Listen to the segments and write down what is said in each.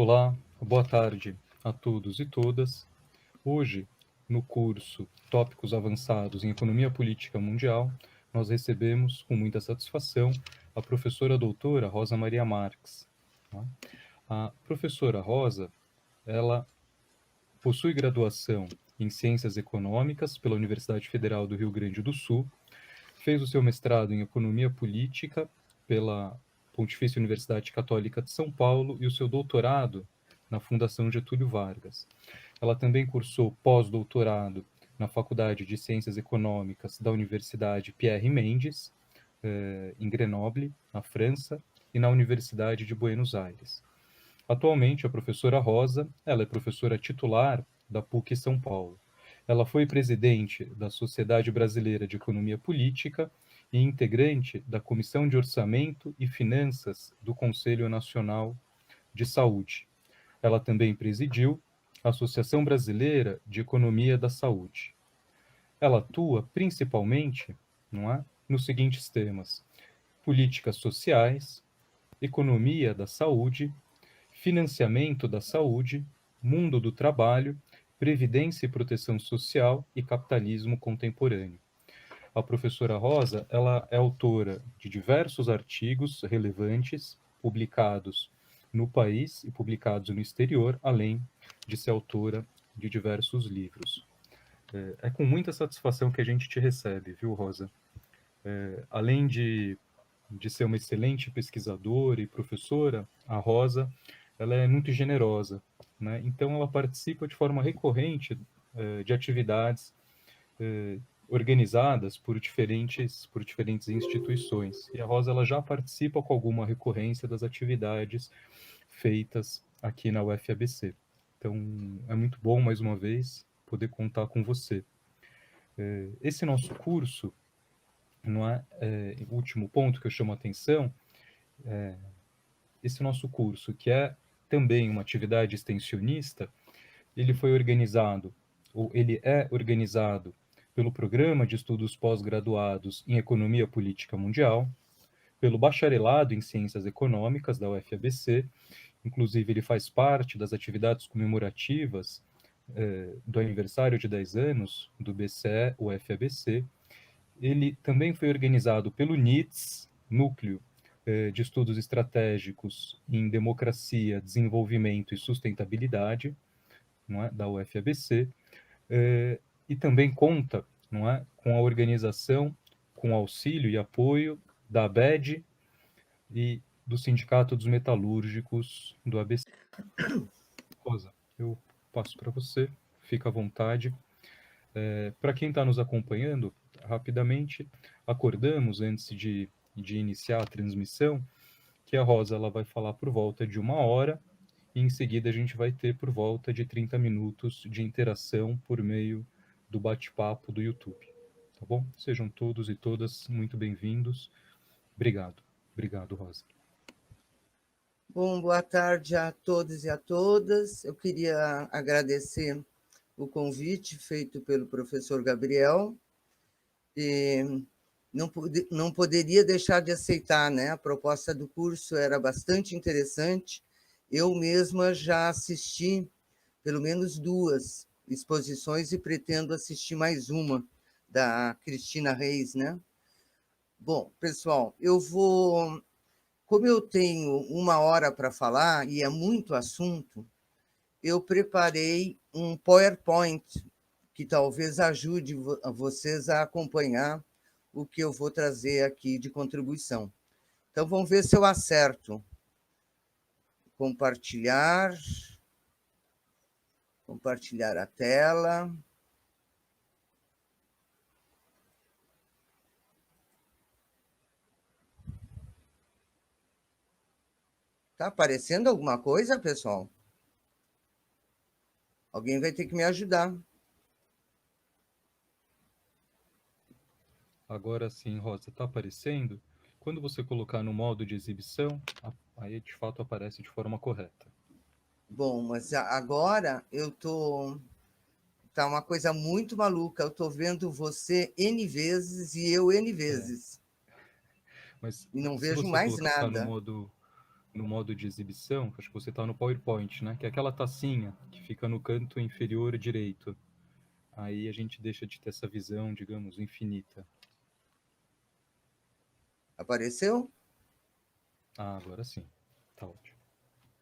Olá, boa tarde a todos e todas. Hoje, no curso Tópicos Avançados em Economia Política Mundial, nós recebemos com muita satisfação a professora doutora Rosa Maria Marques. A professora Rosa, ela possui graduação em Ciências Econômicas pela Universidade Federal do Rio Grande do Sul, fez o seu mestrado em Economia Política pela Pontifícia Universidade Católica de São Paulo e o seu doutorado na Fundação Getúlio Vargas. Ela também cursou pós-doutorado na Faculdade de Ciências Econômicas da Universidade Pierre Mendes, em Grenoble, na França, e na Universidade de Buenos Aires. Atualmente, a professora Rosa, ela é professora titular da PUC São Paulo. Ela foi presidente da Sociedade Brasileira de Economia Política e integrante da Comissão de Orçamento e Finanças do Conselho Nacional de Saúde. Ela também presidiu a Associação Brasileira de Economia da Saúde. Ela atua principalmente, não é, nos seguintes temas: políticas sociais, economia da saúde, financiamento da saúde, mundo do trabalho, previdência e proteção social e capitalismo contemporâneo. A professora Rosa, ela é autora de diversos artigos relevantes publicados no país e publicados no exterior, além de ser autora de diversos livros. É com muita satisfação que a gente te recebe, viu, Rosa? Além de ser uma excelente pesquisadora e professora, a Rosa, ela é muito generosa, né? Então ela participa de forma recorrente de atividades organizadas por diferentes instituições. E a Rosa, ela já participa com alguma recorrência das atividades feitas aqui na UFABC. Então é muito bom, mais uma vez, poder contar com você. Esse nosso curso, não é, o último ponto que eu chamo a atenção, esse nosso curso, que é também uma atividade extensionista, ele foi organizado, ou ele é organizado pelo Programa de Estudos Pós-Graduados em Economia Política Mundial, pelo Bacharelado em Ciências Econômicas da UFABC, inclusive ele faz parte das atividades comemorativas do aniversário de 10 anos do BCE-UFABC. Ele também foi organizado pelo NITS, Núcleo de Estudos Estratégicos em Democracia, Desenvolvimento e Sustentabilidade, não é, da UFABC, e também conta, não é, com a organização, com auxílio e apoio da ABED e do Sindicato dos Metalúrgicos do ABC. Rosa, eu passo para você, fica à vontade. Para quem está nos acompanhando, rapidamente, acordamos antes de iniciar a transmissão, que a Rosa ela vai falar por volta de 1 hora, e em seguida a gente vai ter por volta de 30 minutos de interação por meio do bate-papo do YouTube. Tá bom? Sejam todos e todas muito bem-vindos. Obrigado. Obrigado, Rosa. Bom, boa tarde a todos e a todas. Eu queria agradecer o convite feito pelo professor Gabriel. E não poderia deixar de aceitar, né? A proposta do curso era bastante interessante. Eu mesma já assisti pelo menos 2 exposições e pretendo assistir mais uma, da Cristina Reis, né? Bom, pessoal, como eu tenho 1 hora para falar e é muito assunto, eu preparei um PowerPoint que talvez ajude vocês a acompanhar o que eu vou trazer aqui de contribuição. Então, vamos ver se eu acerto. Compartilhar a tela. Está aparecendo alguma coisa, pessoal? Alguém vai ter que me ajudar. Agora sim, Rosa, está aparecendo? Quando você colocar no modo de exibição, aí de fato aparece de forma correta. Bom, mas agora eu estou... Tá uma coisa muito maluca. Eu estou vendo você N vezes e eu N vezes. Mas E não se vejo você mais colocar no nada. modo no modo de exibição, acho que você está no PowerPoint, né? Que é aquela tacinha que fica no canto inferior direito. Aí a gente deixa de ter essa visão, digamos, infinita. Apareceu? Ah, agora sim. Tá ótimo.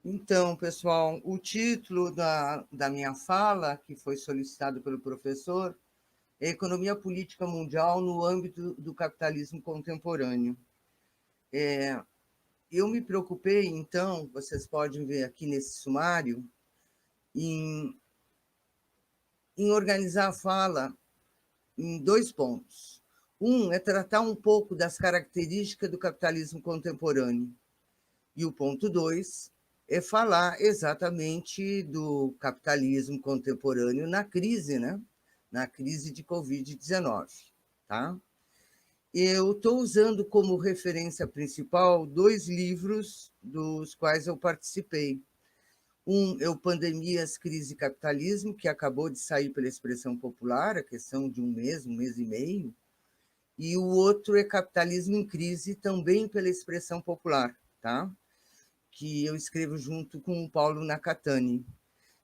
Então, pessoal, o título da minha fala, que foi solicitado pelo professor, é Economia Política Mundial no âmbito do capitalismo contemporâneo. Eu me preocupei, então, vocês podem ver aqui nesse sumário, em organizar a fala em 2 pontos. Um é tratar um pouco das características do capitalismo contemporâneo. E o ponto 2 é falar exatamente do capitalismo contemporâneo na crise, né? Na crise de Covid-19. Tá? Eu estou usando como referência principal 2 livros dos quais eu participei. Um é o Pandemias, Crise e Capitalismo, que acabou de sair pela Expressão Popular, a questão de um mês e meio, e o outro é Capitalismo em Crise, também pela Expressão Popular, tá? Que eu escrevo junto com o Paulo Nakatani.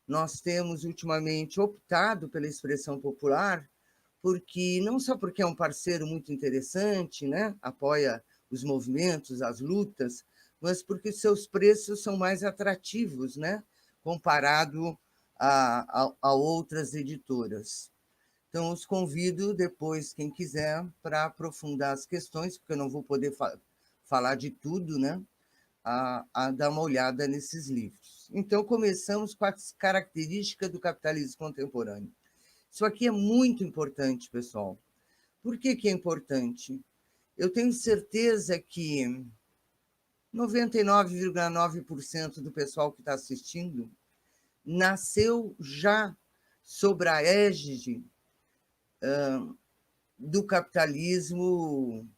Nós temos ultimamente optado pela Expressão Popular, porque não só porque é um parceiro muito interessante, né? Apoia os movimentos, as lutas, mas porque seus preços são mais atrativos, né? Comparado a outras editoras. Então, os convido depois, quem quiser, para aprofundar as questões, porque eu não vou poder falar de tudo, né? A dar uma olhada nesses livros. Então, começamos com as características do capitalismo contemporâneo. Isso aqui é muito importante, pessoal. Por que, que é importante? Eu tenho certeza que 99,9% do pessoal que está assistindo nasceu já sob a égide do capitalismo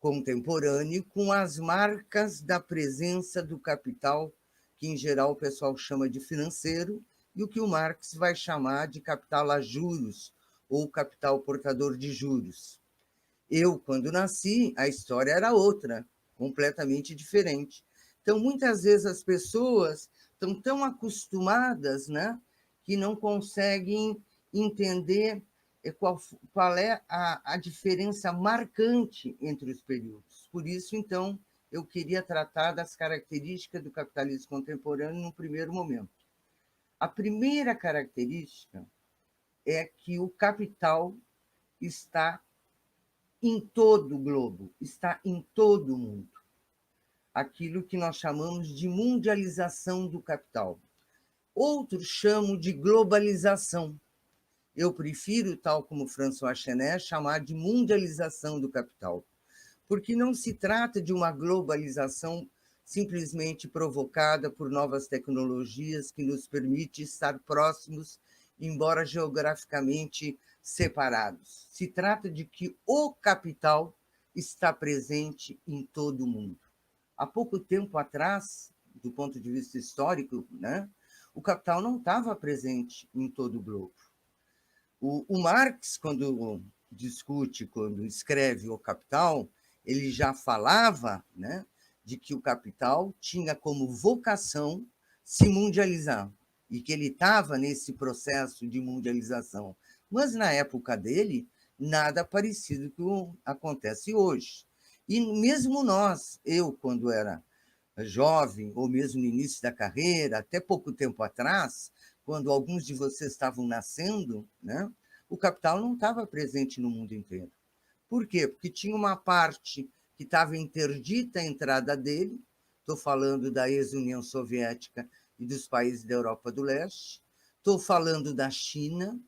contemporâneo, com as marcas da presença do capital, que em geral o pessoal chama de financeiro, e o que o Marx vai chamar de capital a juros, ou capital portador de juros. Eu, quando nasci, a história era outra, completamente diferente. Então, muitas vezes as pessoas estão tão acostumadas, né, que não conseguem entender qual é a diferença marcante entre os períodos. Por isso, então, eu queria tratar das características do capitalismo contemporâneo no primeiro momento. A primeira característica é que o capital está em todo o globo, está em todo o mundo. Aquilo que nós chamamos de mundialização do capital. Outros chamam de globalização. Eu prefiro, tal como François Chenet, chamar de mundialização do capital, porque não se trata de uma globalização simplesmente provocada por novas tecnologias que nos permite estar próximos, embora geograficamente separados. Se trata de que o capital está presente em todo o mundo. Há pouco tempo atrás, do ponto de vista histórico, né, o capital não estava presente em todo o globo. O Marx, quando discute, quando escreve O Capital, ele já falava, né, de que o capital tinha como vocação se mundializar e que ele estava nesse processo de mundialização. Mas, na época dele, nada parecido com o que acontece hoje. E mesmo nós, eu, quando era jovem, ou mesmo no início da carreira, até pouco tempo atrás, quando alguns de vocês estavam nascendo, né, o capital não estava presente no mundo inteiro. Por quê? Porque tinha uma parte que estava interdita a entrada dele, estou falando da ex-União Soviética e dos países da Europa do Leste, estou falando da China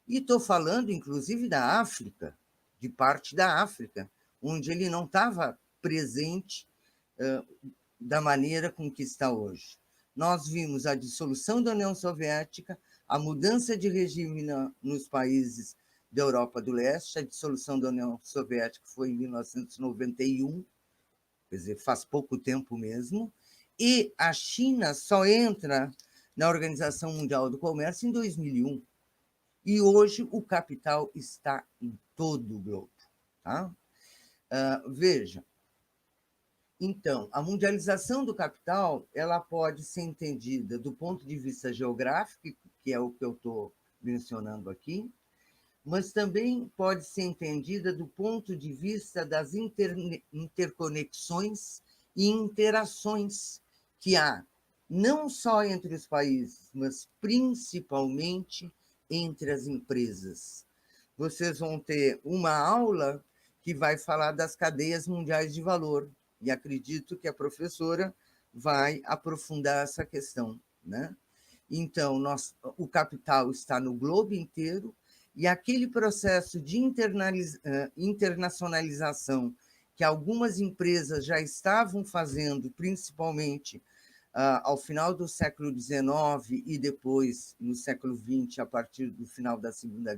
e estou falando, inclusive, da África, de parte da África, onde ele não estava presente da maneira com que está hoje. Nós vimos a dissolução da União Soviética, a mudança de regime nos países da Europa do Leste, a dissolução da União Soviética foi em 1991, quer dizer, faz pouco tempo mesmo, e a China só entra na Organização Mundial do Comércio em 2001. E hoje o capital está em todo o globo. Tá? Veja, Então, a mundialização do capital ela pode ser entendida do ponto de vista geográfico, que é o que eu estou mencionando aqui, mas também pode ser entendida do ponto de vista das interconexões e interações que há, não só entre os países, mas principalmente entre as empresas. Vocês vão ter uma aula que vai falar das cadeias mundiais de valor, e acredito que a professora vai aprofundar essa questão, né? Então, o capital está no globo inteiro, e aquele processo de internacionalização que algumas empresas já estavam fazendo, principalmente ao final do século XIX e depois no século XX, a partir do final da Segunda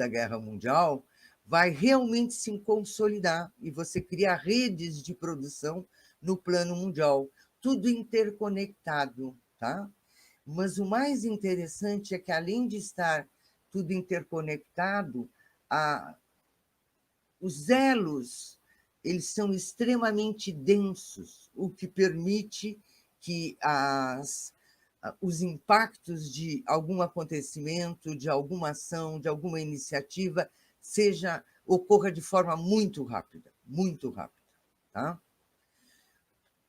Guerra Mundial, vai realmente se consolidar e você cria redes de produção no plano mundial, tudo interconectado, tá? Mas o mais interessante é que, além de estar tudo interconectado, os elos eles são extremamente densos, o que permite que os impactos de algum acontecimento, de alguma ação, de alguma iniciativa, ocorra de forma muito rápida, muito rápida. Tá?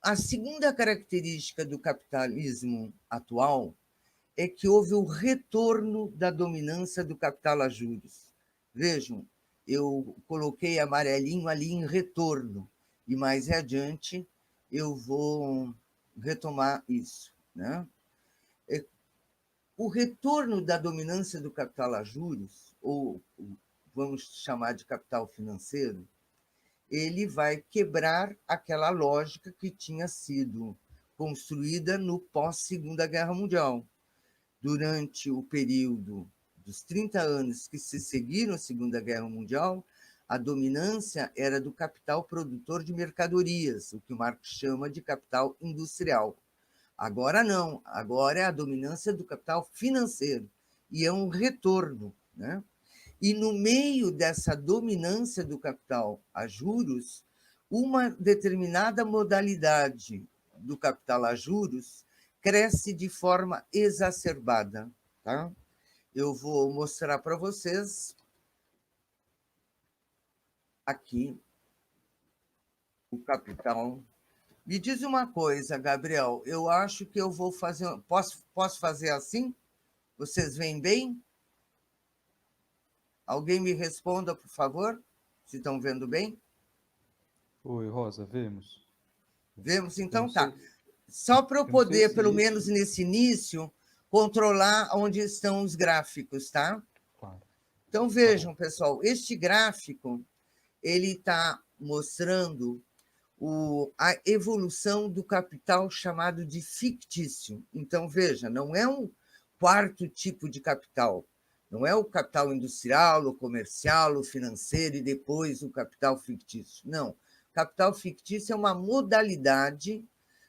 A segunda característica do capitalismo atual é que houve o retorno da dominância do capital a juros. Vejam, eu coloquei amarelinho ali em retorno, e mais adiante eu vou retomar isso. Né? O retorno da dominância do capital a juros, ou vamos chamar de capital financeiro, ele vai quebrar aquela lógica que tinha sido construída no pós-Segunda Guerra Mundial. Durante o período dos 30 anos que se seguiram à Segunda Guerra Mundial, a dominância era do capital produtor de mercadorias, o que o Marx chama de capital industrial. Agora não, agora é a dominância do capital financeiro, e é um retorno. Né? E no meio dessa dominância do capital a juros, uma determinada modalidade do capital a juros cresce de forma exacerbada. Tá? Eu vou mostrar para vocês aqui o capital. Me diz uma coisa, Gabriel, eu acho que eu vou fazer... Posso fazer assim? Vocês veem bem? Alguém me responda, por favor, se estão vendo bem? Oi, Rosa, vemos. Vemos? Eu não Então tá. sei, Só para eu eu não sei poder, se pelo isso... menos nesse início, controlar onde estão os gráficos, tá? Claro, Então, tá bom. vejam, pessoal, este gráfico ele está mostrando a evolução do capital chamado de fictício. Então, veja, não é um quarto tipo de capital, não é o capital industrial, o comercial, o financeiro e depois o capital fictício. Não, capital fictício é uma modalidade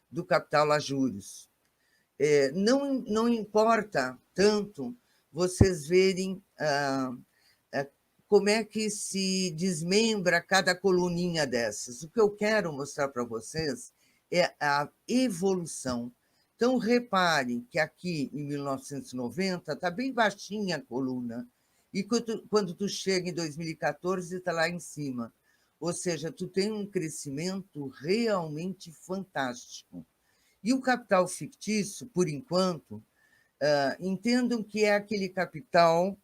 do capital a juros. Não importa tanto vocês verem como é que se desmembra cada coluninha dessas. O que eu quero mostrar para vocês é a evolução. Então, reparem que aqui, em 1990, está bem baixinha a coluna, e quando tu chega em 2014, está lá em cima. Ou seja, tu tem um crescimento realmente fantástico. E o capital fictício, por enquanto, entendam que é aquele capital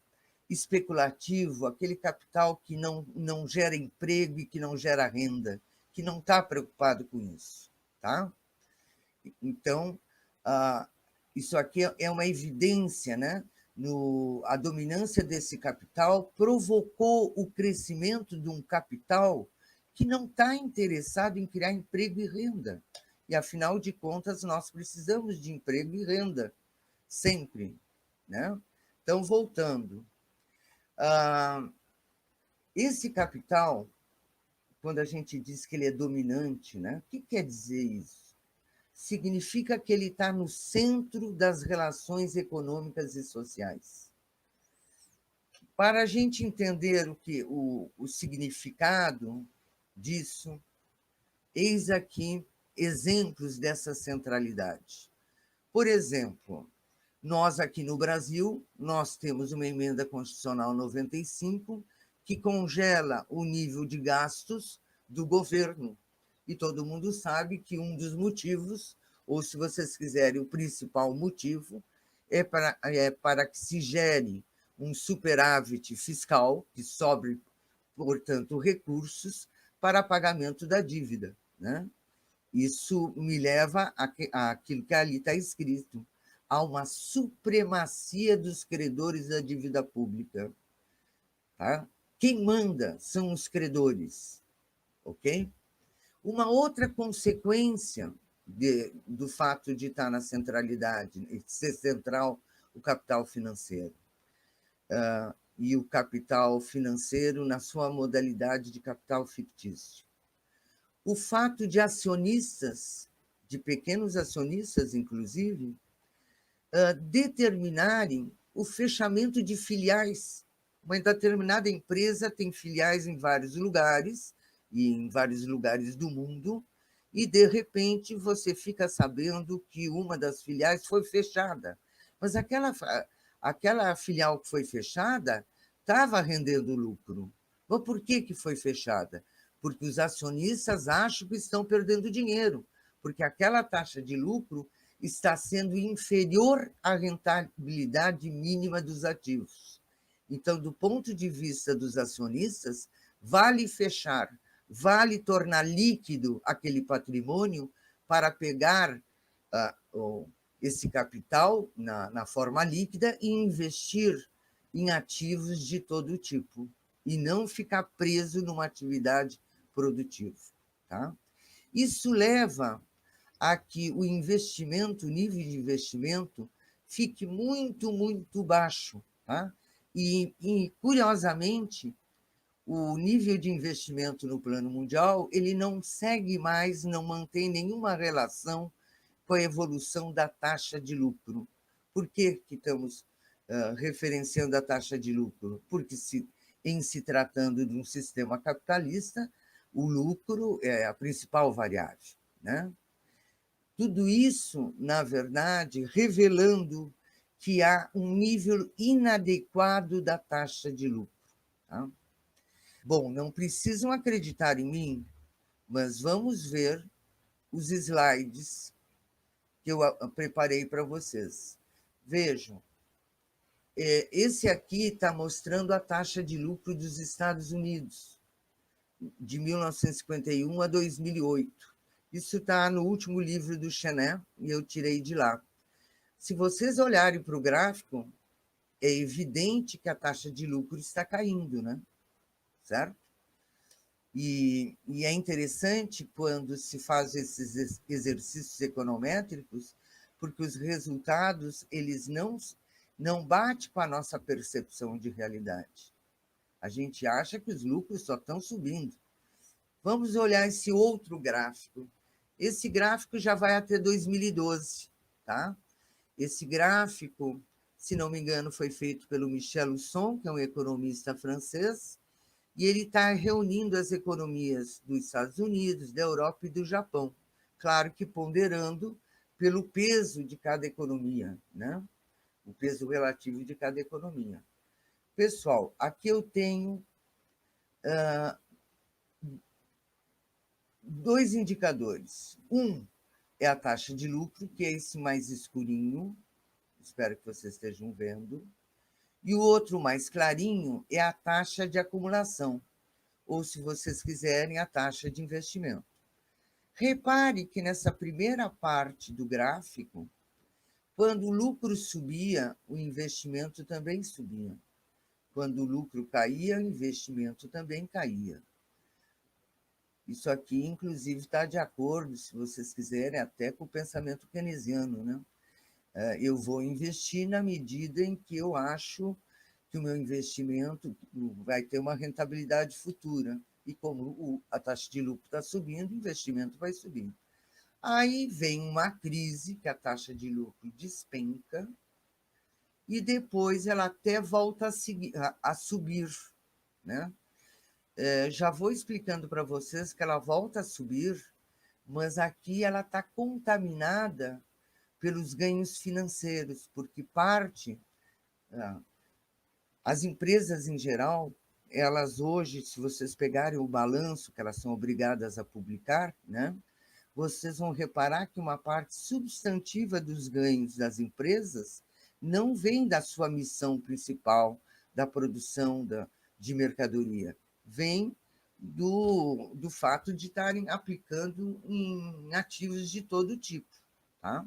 especulativo, aquele capital que não gera emprego e que não gera renda, que não está preocupado com isso. Tá? Então, isso aqui é uma evidência, né? A dominância desse capital provocou o crescimento de um capital que não está interessado em criar emprego e renda. E, afinal de contas, nós precisamos de emprego e renda, sempre. Né? Então, voltando. Esse capital, quando a gente diz que ele é dominante, né? O que quer dizer isso? Significa que ele está no centro das relações econômicas e sociais. Para a gente entender o significado disso, Eis aqui exemplos dessa centralidade. Por exemplo, nós aqui no Brasil, nós temos uma emenda constitucional 95 que congela o nível de gastos do governo. E todo mundo sabe que um dos motivos, ou se vocês quiserem, o principal motivo, é para que se gere um superávit fiscal, que sobre, portanto, recursos para pagamento da dívida, né? Isso me leva àquilo que ali está escrito, a uma supremacia dos credores da dívida pública. Tá? Quem manda são os credores, ok? Uma outra consequência do fato de estar na centralidade, de ser central o capital financeiro, e o capital financeiro na sua modalidade de capital fictício. O fato de acionistas, de pequenos acionistas, inclusive, determinarem o fechamento de filiais. Uma determinada empresa tem filiais em vários lugares, e em vários lugares do mundo, e, de repente, você fica sabendo que uma das filiais foi fechada. Mas aquela filial que foi fechada estava rendendo lucro. Mas por que foi fechada? Porque os acionistas acham que estão perdendo dinheiro, porque aquela taxa de lucro está sendo inferior à rentabilidade mínima dos ativos. Então, do ponto de vista dos acionistas, vale fechar, vale tornar líquido aquele patrimônio para pegar esse capital na forma líquida e investir em ativos de todo tipo, e não ficar preso numa atividade produtiva. Tá? Isso leva a que o investimento, o nível de investimento, fique muito, muito baixo. Tá? E, curiosamente, o nível de investimento no plano mundial ele não segue mais, não mantém nenhuma relação com a evolução da taxa de lucro. Por que estamos referenciando a taxa de lucro? Porque, em se tratando de um sistema capitalista, o lucro é a principal variável, né? Tudo isso, na verdade, revelando que há um nível inadequado da taxa de lucro. Tá? Bom, não precisam acreditar em mim, mas vamos ver os slides que eu preparei para vocês. Vejam, esse aqui está mostrando a taxa de lucro dos Estados Unidos, de 1951 a 2008. Isso está no último livro do Chenet, e eu tirei de lá. Se vocês olharem para o gráfico, é evidente que a taxa de lucro está caindo, né? Certo? E é interessante quando se faz esses exercícios econométricos, porque os resultados eles não batem com a nossa percepção de realidade. A gente acha que os lucros só estão subindo. Vamos olhar esse outro gráfico. Esse gráfico já vai até 2012, tá? Esse gráfico, se não me engano, foi feito pelo Michel Husson, que é um economista francês, e ele está reunindo as economias dos Estados Unidos, da Europa e do Japão. Claro que ponderando pelo peso de cada economia, né? O peso relativo de cada economia. Pessoal, aqui eu tenho dois indicadores. Um é a taxa de lucro, que é esse mais escurinho, espero que vocês estejam vendo, e o outro mais clarinho é a taxa de acumulação, ou, se vocês quiserem, a taxa de investimento. Repare que nessa primeira parte do gráfico, quando o lucro subia, o investimento também subia. Quando o lucro caía, o investimento também caía. Isso aqui, inclusive, está de acordo, se vocês quiserem, até com o pensamento keynesiano, né? Eu vou investir na medida em que eu acho que o meu investimento vai ter uma rentabilidade futura. E como a taxa de lucro está subindo, o investimento vai subindo. Aí vem uma crise, que a taxa de lucro despenca, e depois ela até volta a subir, né? Já vou explicando para vocês que ela volta a subir mas aqui ela está contaminada pelos ganhos financeiros, porque parte, as empresas em geral, elas hoje, se vocês pegarem o balanço que elas são obrigadas a publicar, né, vocês vão reparar que uma parte substantiva dos ganhos das empresas não vem da sua missão principal, da produção de mercadoria, vem do fato de estarem aplicando em ativos de todo tipo. Tá?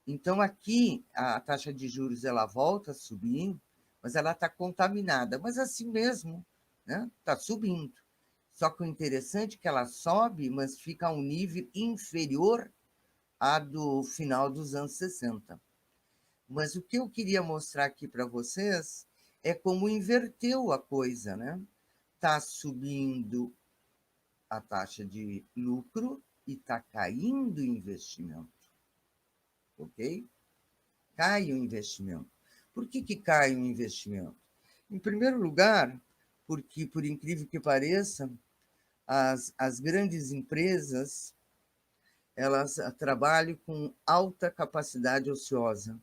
Então, aqui, a taxa de juros ela volta a subir, mas ela está contaminada. Mas, assim mesmo, né, está subindo. Só que o interessante é que ela sobe, mas fica a um nível inferior à do final dos anos 60. Mas o que eu queria mostrar aqui para vocês é como inverteu a coisa, né? Está subindo a taxa de lucro e está caindo o investimento, ok? Cai o investimento. Por que cai o investimento? Em primeiro lugar, porque, por incrível que pareça, as grandes empresas elas trabalham com alta capacidade ociosa.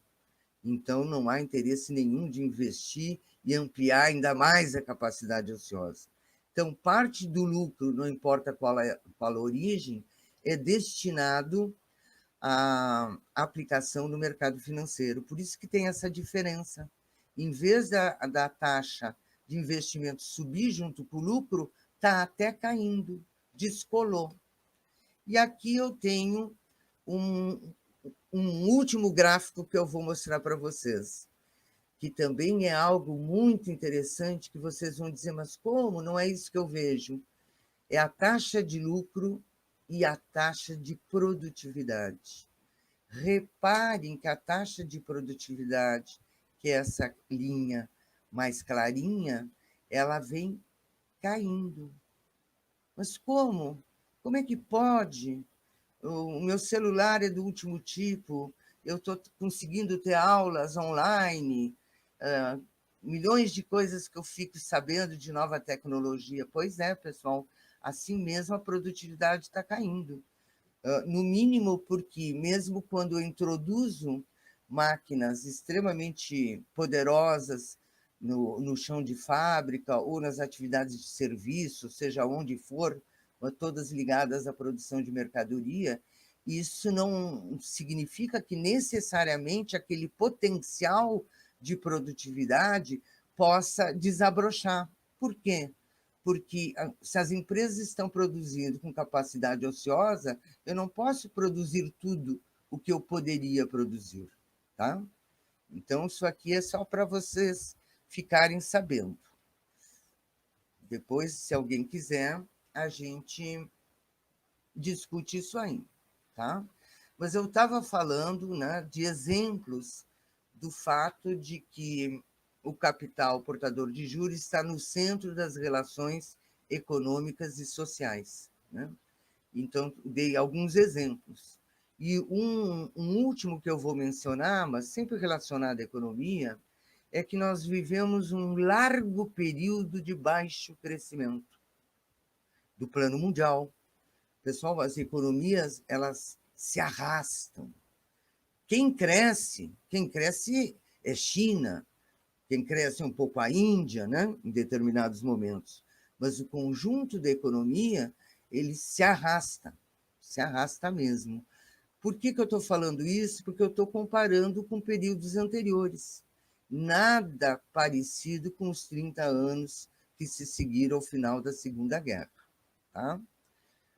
Então, não há interesse nenhum de investir e ampliar ainda mais a capacidade ociosa. Então, parte do lucro, não importa qual a origem, é destinado à aplicação no mercado financeiro. Por isso que tem essa diferença. Em vez da taxa de investimento subir junto com o lucro, está até caindo, descolou. E aqui eu tenho um, um último gráfico que eu vou mostrar para vocês, que também é algo muito interessante, que vocês vão dizer, mas como? Não é isso que eu vejo. É a taxa de lucro e a taxa de produtividade. Reparem que a taxa de produtividade, que é essa linha mais clarinha, ela vem caindo. Mas como? Como é que pode? O meu celular é do último tipo, eu estou conseguindo ter aulas online, milhões de coisas que eu fico sabendo de nova tecnologia. Pois é, pessoal, assim mesmo a produtividade está caindo. No mínimo porque, mesmo quando eu introduzo máquinas extremamente poderosas no chão de fábrica ou nas atividades de serviço, seja onde for, todas ligadas à produção de mercadoria, isso não significa que necessariamente aquele potencial de produtividade possa desabrochar. Por quê? Porque se as empresas estão produzindo com capacidade ociosa, eu não posso produzir tudo o que eu poderia produzir, tá? Então, isso aqui é só para vocês ficarem sabendo. Depois, se alguém quiser, a gente discute isso aí, tá? Mas eu estava falando, né, de exemplos do fato de que o capital portador de juros está no centro das relações econômicas e sociais, né? Então, dei alguns exemplos. E um último que eu vou mencionar, mas sempre relacionado à economia, é que nós vivemos um largo período de baixo crescimento do plano mundial. Pessoal, as economias, elas se arrastam. Quem cresce é China, quem cresce é um pouco a Índia, né, em determinados momentos. Mas o conjunto da economia, ele se arrasta mesmo. Por que eu estou falando isso? Porque eu estou comparando com períodos anteriores. Nada parecido com os 30 anos que se seguiram ao final da Segunda Guerra. Tá?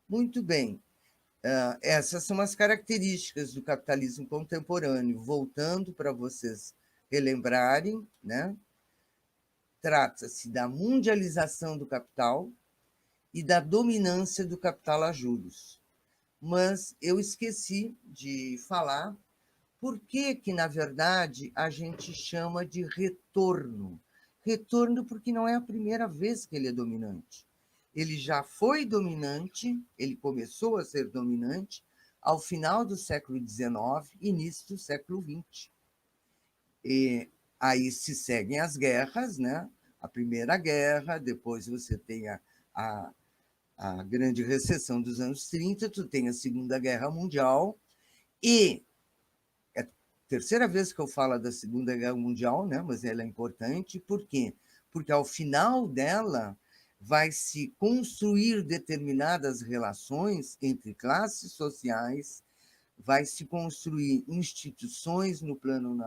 Muito bem. Essas são as características do capitalismo contemporâneo. Voltando para vocês relembrarem, né? Trata-se da mundialização do capital e da dominância do capital a juros. Mas eu esqueci de falar por que, na verdade, a gente chama de retorno. Retorno porque não é a primeira vez que ele é dominante. Ele já foi dominante, ele começou a ser dominante ao final do século XIX, início do século XX. E aí se seguem as guerras, né? A Primeira Guerra, depois você tem a a grande recessão dos anos 30, tu tem a Segunda Guerra Mundial, e é a terceira vez que eu falo da Segunda Guerra Mundial, né? Mas ela é importante, por quê? Porque ao final dela vai se construir determinadas relações entre classes sociais, vai se construir instituições no plano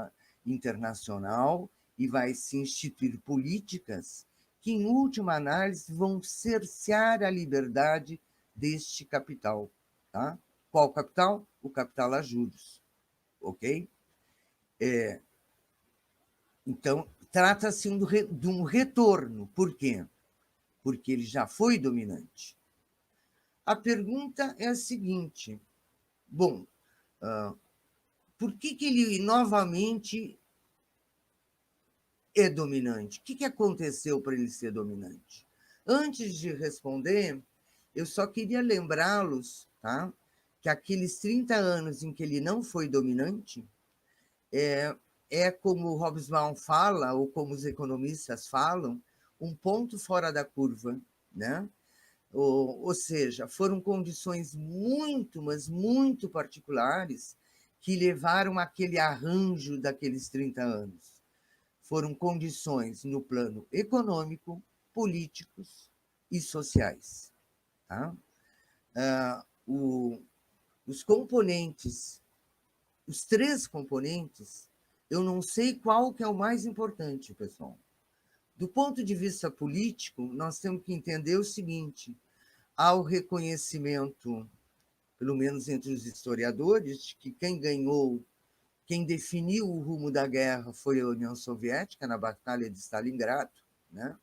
internacional e vai se instituir políticas que, em última análise, vão cercear a liberdade deste capital. Tá? Qual capital? O capital a juros. Ok? Então, trata-se de um retorno. Por quê? Porque ele já foi dominante. A pergunta é a seguinte: bom, por que ele novamente é dominante? O que aconteceu para ele ser dominante? Antes de responder, eu só queria lembrá-los, tá, que aqueles 30 anos em que ele não foi dominante é como o Hobsbawm fala, ou como os economistas falam, um ponto fora da curva, né? Ou seja, foram condições muito, mas muito particulares que levaram àquele arranjo daqueles 30 anos. Foram condições no plano econômico, políticos e sociais. Tá? Os componentes, os três componentes, eu não sei qual que é o mais importante, pessoal. Do ponto de vista político, nós temos que entender o seguinte: há o reconhecimento, pelo menos entre os historiadores, de que quem ganhou, quem definiu o rumo da guerra foi a União Soviética, na Batalha de Stalingrado, né?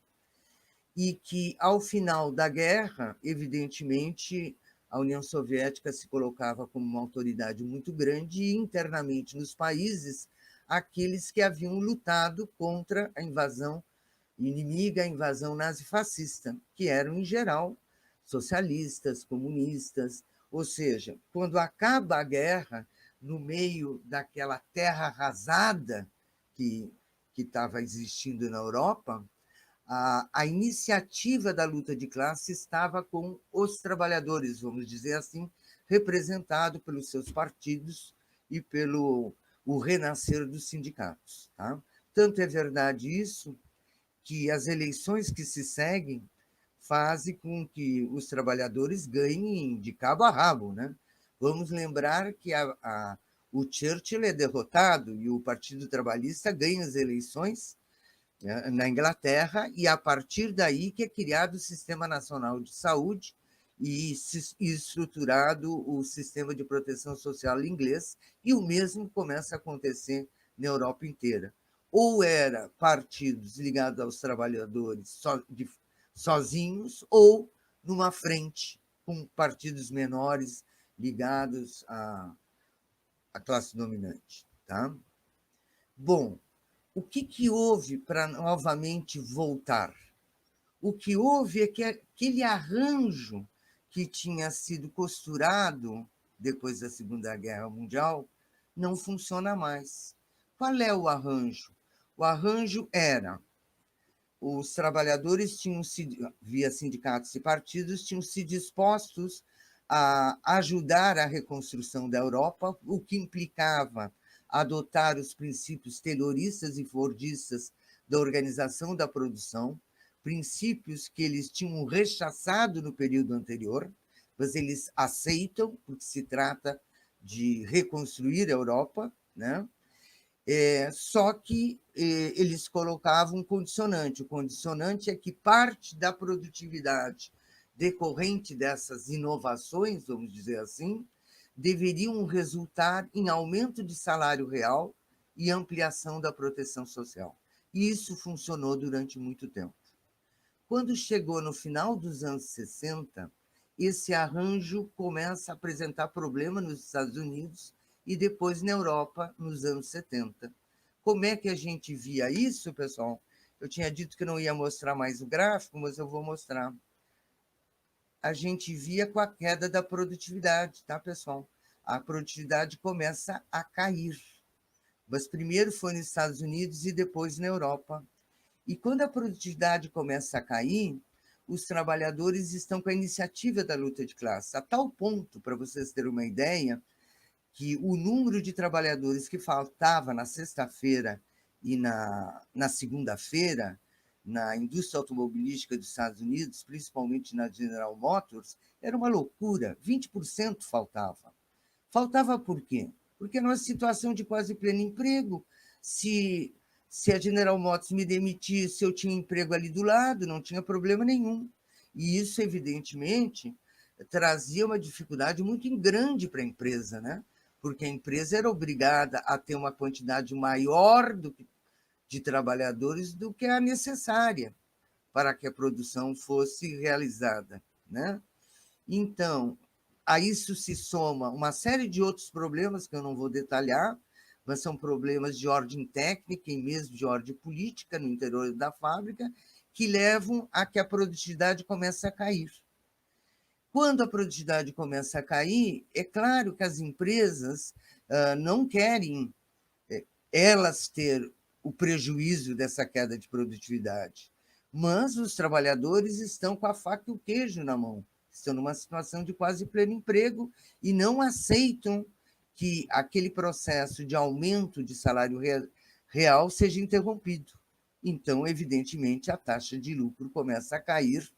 E que, ao final da guerra, evidentemente, a União Soviética se colocava como uma autoridade muito grande e, internamente, nos países, aqueles que haviam lutado contra a invasão inimiga, a invasão nazifascista, que eram, em geral, socialistas, comunistas. Ou seja, quando acaba a guerra, no meio daquela terra arrasada que estava existindo na Europa, a iniciativa da luta de classe estava com os trabalhadores, vamos dizer assim, representado pelos seus partidos e pelo o renascer dos sindicatos. Tá? Tanto é verdade isso que as eleições que se seguem fazem com que os trabalhadores ganhem de cabo a rabo. Né? Vamos lembrar que o Churchill é derrotado e o Partido Trabalhista ganha as eleições na Inglaterra, e a partir daí que é criado o Sistema Nacional de Saúde e estruturado o sistema de proteção social inglês, e o mesmo começa a acontecer na Europa inteira. Ou era partidos ligados aos trabalhadores sozinhos, ou numa frente com partidos menores ligados à classe dominante. Tá? Bom, o que houve para novamente voltar? O que houve é que aquele arranjo que tinha sido costurado depois da Segunda Guerra Mundial não funciona mais. Qual é o arranjo? O arranjo era: os trabalhadores tinham sido, via sindicatos e partidos, tinham se dispostos a ajudar a reconstrução da Europa, o que implicava adotar os princípios tayloristas e fordistas da organização da produção, princípios que eles tinham rechaçado no período anterior, mas eles aceitam, porque se trata de reconstruir a Europa, né? Só que eles colocavam um condicionante. O condicionante é que parte da produtividade decorrente dessas inovações, vamos dizer assim, deveriam resultar em aumento de salário real e ampliação da proteção social. E isso funcionou durante muito tempo. Quando chegou no final dos anos 60, esse arranjo começa a apresentar problema nos Estados Unidos e depois na Europa, nos anos 70. Como é que a gente via isso, pessoal? Eu tinha dito que não ia mostrar mais o gráfico, mas eu vou mostrar. A gente via com a queda da produtividade, tá, pessoal? A produtividade começa a cair. Mas primeiro foi nos Estados Unidos e depois na Europa. E quando a produtividade começa a cair, os trabalhadores estão com a iniciativa da luta de classe, a tal ponto, para vocês terem uma ideia, que o número de trabalhadores que faltava na sexta-feira e na segunda-feira na indústria automobilística dos Estados Unidos, principalmente na General Motors, era uma loucura, 20% faltava. Faltava por quê? Porque numa situação de quase pleno emprego, se a General Motors me demitisse, eu tinha um emprego ali do lado, não tinha problema nenhum. E isso, evidentemente, trazia uma dificuldade muito grande para a empresa, né? Porque a empresa era obrigada a ter uma quantidade maior de trabalhadores do que a necessária para que a produção fosse realizada, né? Então, a isso se soma uma série de outros problemas que eu não vou detalhar, mas são problemas de ordem técnica e mesmo de ordem política no interior da fábrica, que levam a que a produtividade comece a cair. Quando a produtividade começa a cair, é claro que as empresas não querem elas ter o prejuízo dessa queda de produtividade, mas os trabalhadores estão com a faca e o queijo na mão, estão numa situação de quase pleno emprego e não aceitam que aquele processo de aumento de salário real seja interrompido. Então, evidentemente, a taxa de lucro começa a cair,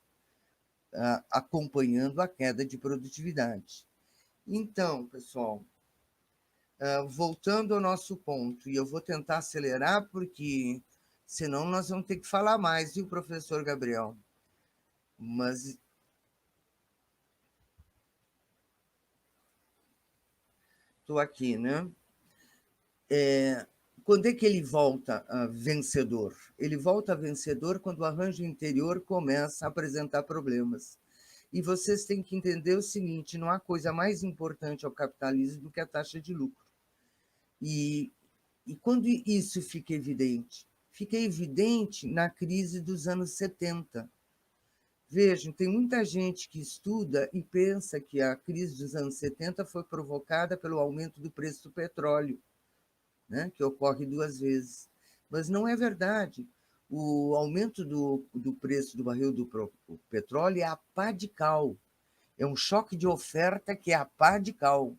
acompanhando a queda de produtividade. Então, pessoal, voltando ao nosso ponto, e eu vou tentar acelerar, porque senão nós vamos ter que falar mais, viu, professor Gabriel? Mas estou aqui, né? Quando é que ele volta vencedor? Ele volta vencedor quando o arranjo interior começa a apresentar problemas. E vocês têm que entender o seguinte: não há coisa mais importante ao capitalismo do que a taxa de lucro. E quando isso fica evidente? Fica evidente na crise dos anos 70. Vejam, tem muita gente que estuda e pensa que a crise dos anos 70 foi provocada pelo aumento do preço do petróleo, né, que ocorre duas vezes. Mas não é verdade. O aumento do preço do barril do petróleo é a pá de cal. É um choque de oferta que é a pá de cal.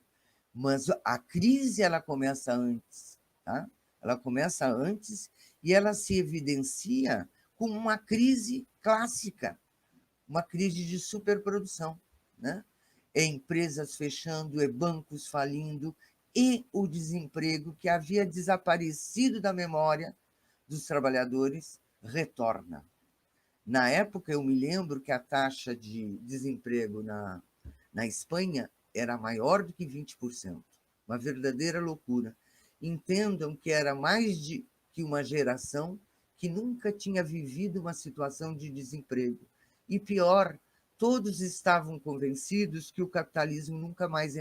Mas a crise ela começa antes, tá? Ela começa antes e ela se evidencia como uma crise clássica, uma crise de superprodução, né? É empresas fechando, é bancos falindo e o desemprego que havia desaparecido da memória dos trabalhadores retorna. Na época, eu me lembro que a taxa de desemprego na Espanha era maior do que 20%. Uma verdadeira loucura. Entendam que era mais que uma geração que nunca tinha vivido uma situação de desemprego. E pior, todos estavam convencidos que o capitalismo nunca mais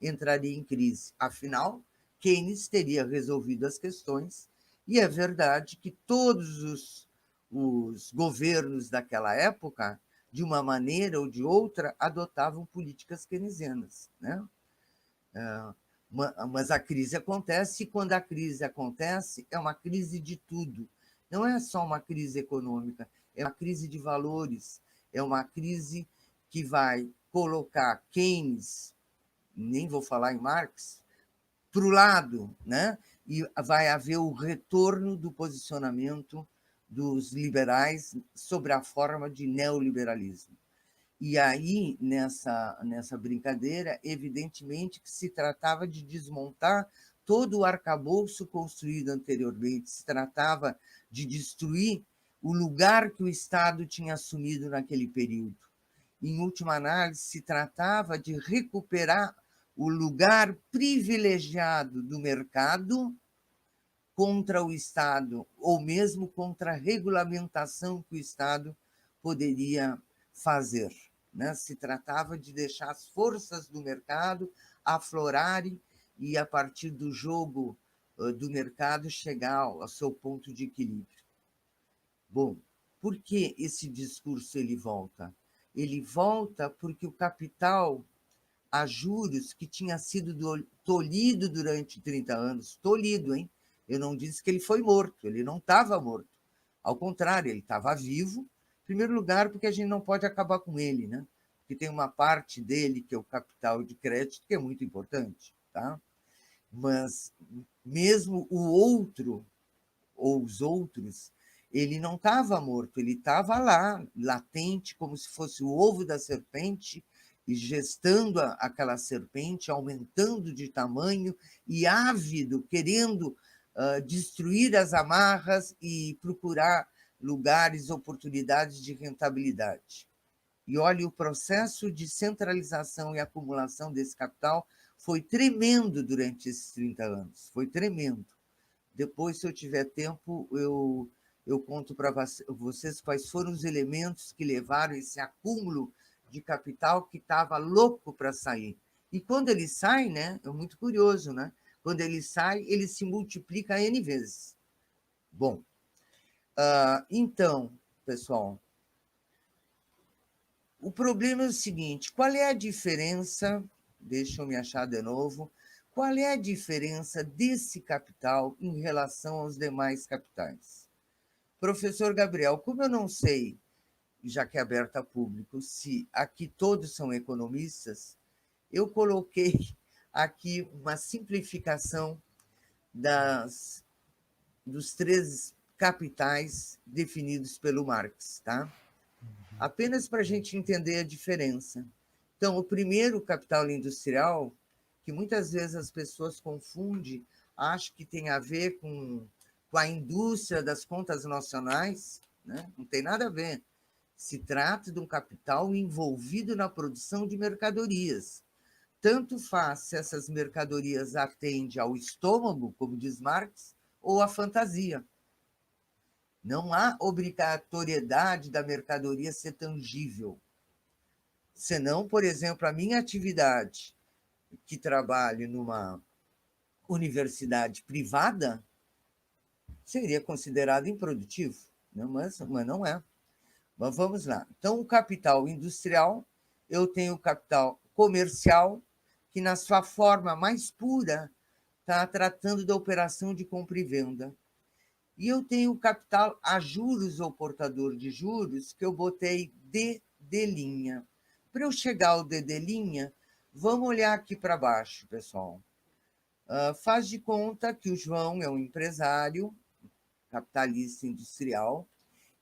entraria em crise. Afinal, Keynes teria resolvido as questões, e é verdade que todos os governos daquela época, de uma maneira ou de outra, adotavam políticas keynesianas, né? Mas a crise acontece, e quando a crise acontece, é uma crise de tudo. Não é só uma crise econômica, é uma crise de valores, é uma crise que vai colocar Keynes, nem vou falar em Marx, para o lado, né? E vai haver o retorno do posicionamento dos liberais sobre a forma de neoliberalismo. E aí, nessa brincadeira, evidentemente que se tratava de desmontar todo o arcabouço construído anteriormente, se tratava de destruir o lugar que o Estado tinha assumido naquele período. Em última análise, se tratava de recuperar o lugar privilegiado do mercado contra o Estado, ou mesmo contra a regulamentação que o Estado poderia fazer, né? Se tratava de deixar as forças do mercado aflorarem e, a partir do jogo do mercado, chegar ao seu ponto de equilíbrio. Bom, por que esse discurso ele volta? Ele volta porque o capital a juros que tinha sido tolhido durante 30 anos, tolhido, hein? Eu não disse que ele foi morto, ele não estava morto. Ao contrário, ele estava vivo, primeiro lugar, porque a gente não pode acabar com ele, né? Porque tem uma parte dele, que é o capital de crédito, que é muito importante, tá? Mas mesmo o outro, ou os outros, ele não estava morto, ele estava lá, latente, como se fosse o ovo da serpente, e gestando aquela serpente, aumentando de tamanho e ávido, querendo destruir as amarras e procurar lugares, oportunidades de rentabilidade. E olha, o processo de centralização e acumulação desse capital foi tremendo durante esses 30 anos, foi tremendo. Depois, se eu tiver tempo, eu conto para vocês quais foram os elementos que levaram esse acúmulo de capital que estava louco para sair. E quando ele sai, né, é muito curioso, né? Quando ele sai, ele se multiplica N vezes. Bom, então, pessoal, o problema é o seguinte: qual é a diferença? Deixa eu me achar de novo. Qual é a diferença desse capital em relação aos demais capitais? Professor Gabriel, como eu não sei, já que é aberto a público, se aqui todos são economistas, eu coloquei aqui uma simplificação dos 3 capitais definidos pelo Marx, tá? Apenas para a gente entender a diferença. Então, o primeiro, capital industrial, que muitas vezes as pessoas confundem, acham que tem a ver com a indústria das contas nacionais, né? Não tem nada a ver. Se trata de um capital envolvido na produção de mercadorias. Tanto faz se essas mercadorias atendem ao estômago, como diz Marx, ou à fantasia. Não há obrigatoriedade da mercadoria ser tangível. Senão, por exemplo, a minha atividade, que trabalho numa universidade privada, seria considerado improdutivo, né? Mas não é. Mas vamos lá. Então, o capital industrial, eu tenho o capital comercial, que na sua forma mais pura está tratando da operação de compra e venda. E eu tenho o capital a juros ou portador de juros, que eu botei D de linha. Para eu chegar ao D de linha, vamos olhar aqui para baixo, pessoal. Faz de conta que o João é um empresário, capitalista industrial.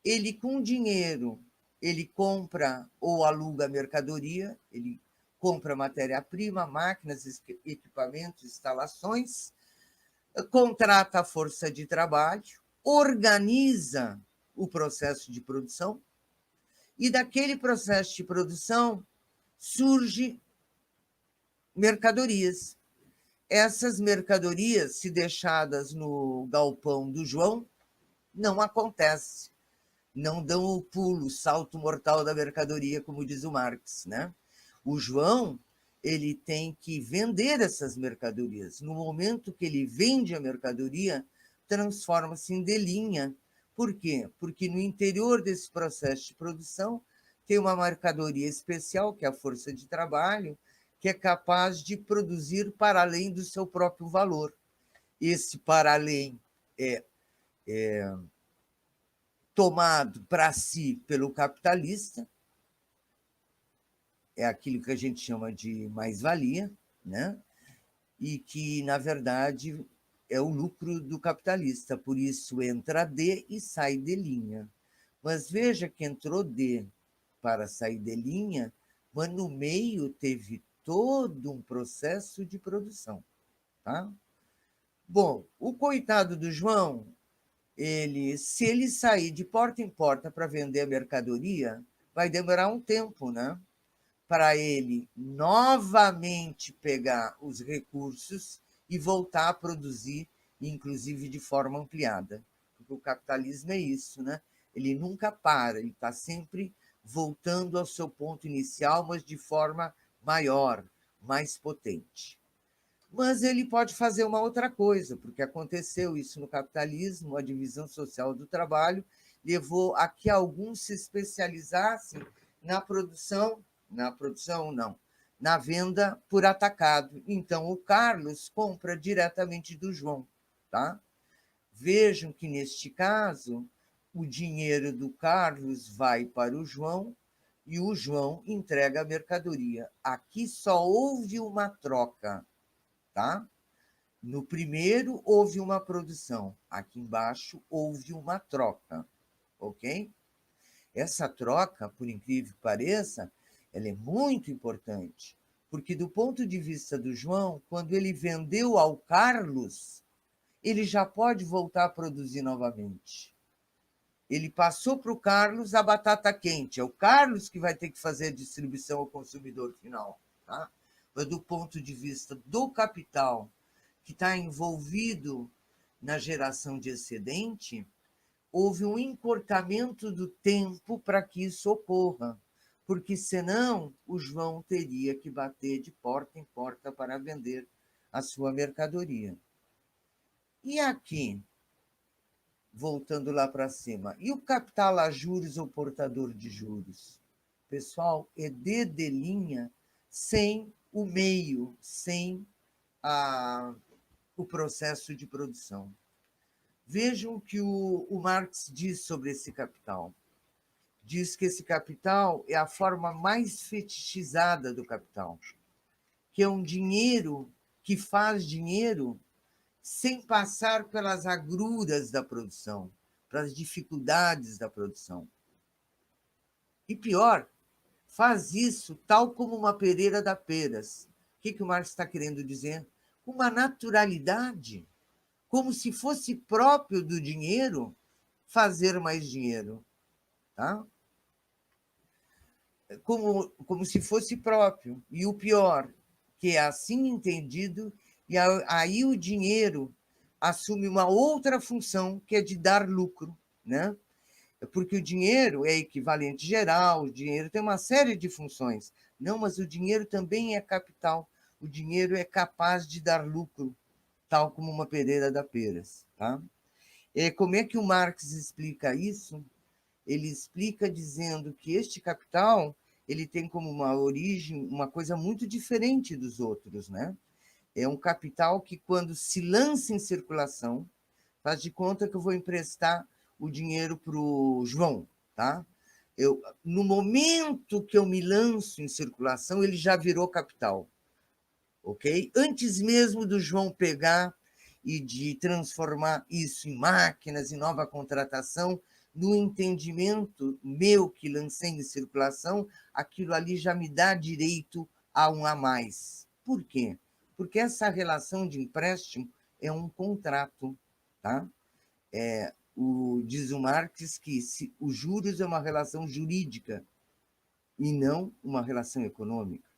Ele, com dinheiro, ele compra ou aluga mercadoria, ele compra matéria-prima, máquinas, equipamentos, instalações, contrata a força de trabalho, organiza o processo de produção, e daquele processo de produção surge mercadorias. Essas mercadorias, se deixadas no galpão do João, não acontece. Não dão o pulo, o salto mortal da mercadoria, como diz o Marx, né? O João, ele tem que vender essas mercadorias. No momento que ele vende a mercadoria, transforma-se em delinha. Por quê? Porque no interior desse processo de produção tem uma mercadoria especial, que é a força de trabalho, que é capaz de produzir para além do seu próprio valor. Esse para além é tomado para si pelo capitalista, é aquilo que a gente chama de mais-valia, né? E que, na verdade, é o lucro do capitalista. Por isso, entra D e sai de linha. Mas veja que entrou D para sair de linha, mas no meio teve todo um processo de produção. Tá? Bom, o coitado do João, se ele sair de porta em porta para vender a mercadoria, vai demorar um tempo, né? Para ele novamente pegar os recursos e voltar a produzir, inclusive de forma ampliada. Porque o capitalismo é isso, né? Ele nunca para, ele está sempre voltando ao seu ponto inicial, mas de forma maior, mais potente. Mas ele pode fazer uma outra coisa, porque aconteceu isso no capitalismo, a divisão social do trabalho levou a que alguns se especializassem na produção não, na venda por atacado. Então, o Carlos compra diretamente do João. Tá? Vejam que, neste caso, o dinheiro do Carlos vai para o João e o João entrega a mercadoria. Aqui só houve uma troca, tá? No primeiro houve uma produção, aqui embaixo houve uma troca, ok? Essa troca, por incrível que pareça, ela é muito importante, porque do ponto de vista do João, quando ele vendeu ao Carlos, ele já pode voltar a produzir novamente. Ele passou para o Carlos a batata quente, é o Carlos que vai ter que fazer a distribuição ao consumidor final, tá? Mas do ponto de vista do capital, que está envolvido na geração de excedente, houve um encurtamento do tempo para que isso ocorra, porque senão o João teria que bater de porta em porta para vender a sua mercadoria. E aqui, voltando lá para cima, e o capital a juros ou portador de juros? Pessoal, é D de linha sem o meio, sem o processo de produção. Vejam o que o Marx diz sobre esse capital. Diz que esse capital é a forma mais fetichizada do capital, que é um dinheiro que faz dinheiro sem passar pelas agruras da produção, pelas dificuldades da produção. E pior, faz isso tal como uma pereira da peras. O que o Marx está querendo dizer? Uma naturalidade, como se fosse próprio do dinheiro fazer mais dinheiro. Tá? Como se fosse próprio. E o pior, que é assim entendido, e aí o dinheiro assume uma outra função, que é de dar lucro, né? Porque o dinheiro é equivalente geral, o dinheiro tem uma série de funções. Não, mas o dinheiro também é capital. O dinheiro é capaz de dar lucro, tal como uma pereira da peras. Tá? E como é que o Marx explica isso? Ele explica dizendo que este capital ele tem como uma origem uma coisa muito diferente dos outros, né? É um capital que, quando se lança em circulação, faz de conta que eu vou emprestar o dinheiro para o João, tá? No momento que eu me lanço em circulação, ele já virou capital, ok? Antes mesmo do João pegar e de transformar isso em máquinas, em nova contratação, no entendimento meu que lancei em circulação, aquilo ali já me dá direito a um a mais. Por quê? Porque essa relação de empréstimo é um contrato, tá? Diz o Marx que os juros é uma relação jurídica e não uma relação econômica.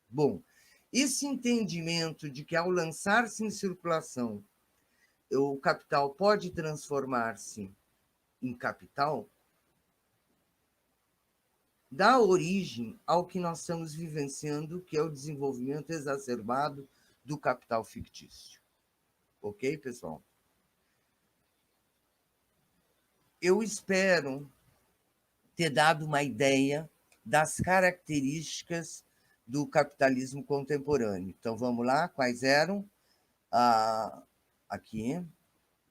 Bom, esse entendimento de que, ao lançar-se em circulação, o capital pode transformar-se em capital, dá origem ao que nós estamos vivenciando, que é o desenvolvimento exacerbado do capital fictício. Ok, pessoal? Eu espero ter dado uma ideia das características do capitalismo contemporâneo. Então, vamos lá, quais eram? Aqui,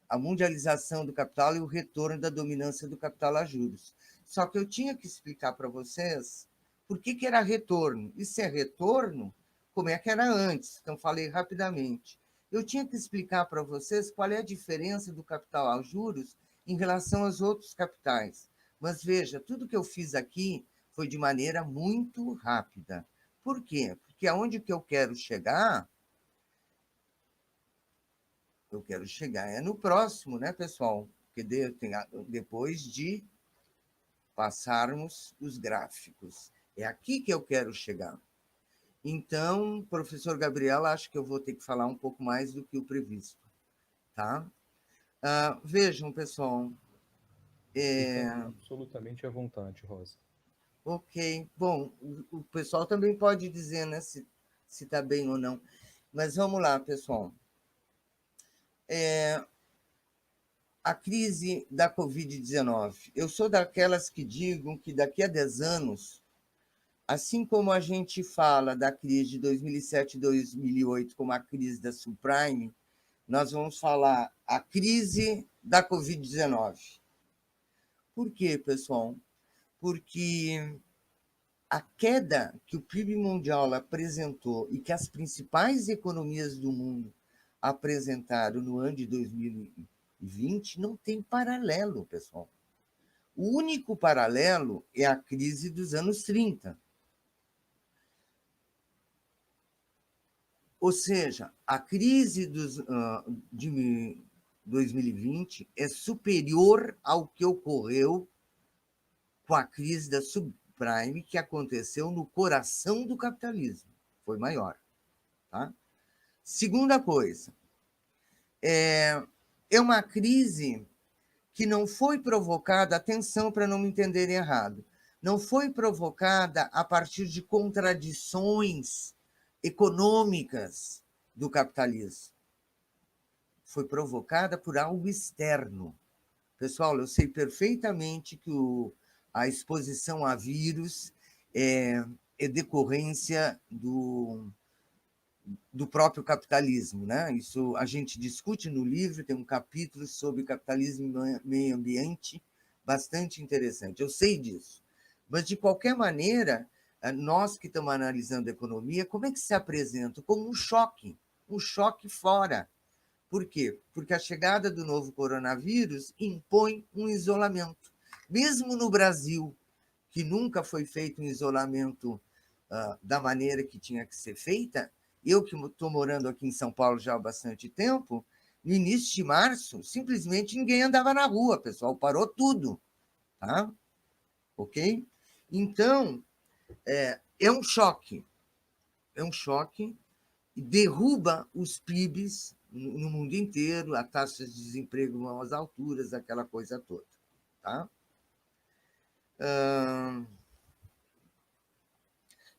a mundialização do capital e o retorno da dominância do capital a juros. Só que eu tinha que explicar para vocês por que era retorno. E se é retorno, como é que era antes? Então, falei rapidamente. Eu tinha que explicar para vocês qual é a diferença do capital a juros em relação aos outros capitais. Mas veja, tudo que eu fiz aqui foi de maneira muito rápida. Por quê? Porque aonde que eu quero chegar é no próximo, né, pessoal? Porque depois de passarmos os gráficos. É aqui que eu quero chegar. Então, professor Gabriel, acho que eu vou ter que falar um pouco mais do que o previsto. Tá? Vejam, pessoal. Absolutamente à vontade, Rosa. Ok. Bom, o pessoal também pode dizer, né, se está bem ou não. Mas vamos lá, pessoal. A crise da Covid-19. Eu sou daquelas que digam que daqui a 10 anos, assim como a gente fala da crise de 2007 e 2008 como a crise da subprime, nós vamos falar a crise da Covid-19. Por quê, pessoal? Porque a queda que o PIB mundial apresentou e que as principais economias do mundo apresentaram no ano de 2020 não tem paralelo, pessoal. O único paralelo é a crise dos anos 30. Ou seja, a crise de 2020 é superior ao que ocorreu com a crise da subprime que aconteceu no coração do capitalismo. Foi maior. Tá? Segunda coisa, é uma crise que não foi provocada, atenção para não me entenderem errado, não foi provocada a partir de contradições econômicas do capitalismo. Foi provocada por algo externo. Pessoal, eu sei perfeitamente que a exposição a vírus é decorrência do próprio capitalismo, né? Isso a gente discute no livro, tem um capítulo sobre capitalismo e meio ambiente, bastante interessante. Eu sei disso. Mas, de qualquer maneira, nós que estamos analisando a economia, como é que se apresenta? Como um choque fora. Por quê? Porque a chegada do novo coronavírus impõe um isolamento. Mesmo no Brasil, que nunca foi feito um isolamento da maneira que tinha que ser feita, eu que estou morando aqui em São Paulo já há bastante tempo, no início de março, simplesmente ninguém andava na rua, pessoal, parou tudo. Tá? Ok? Então, é um choque. É um choque e derruba os PIBs no mundo inteiro, a taxa de desemprego vão às alturas, aquela coisa toda. Tá?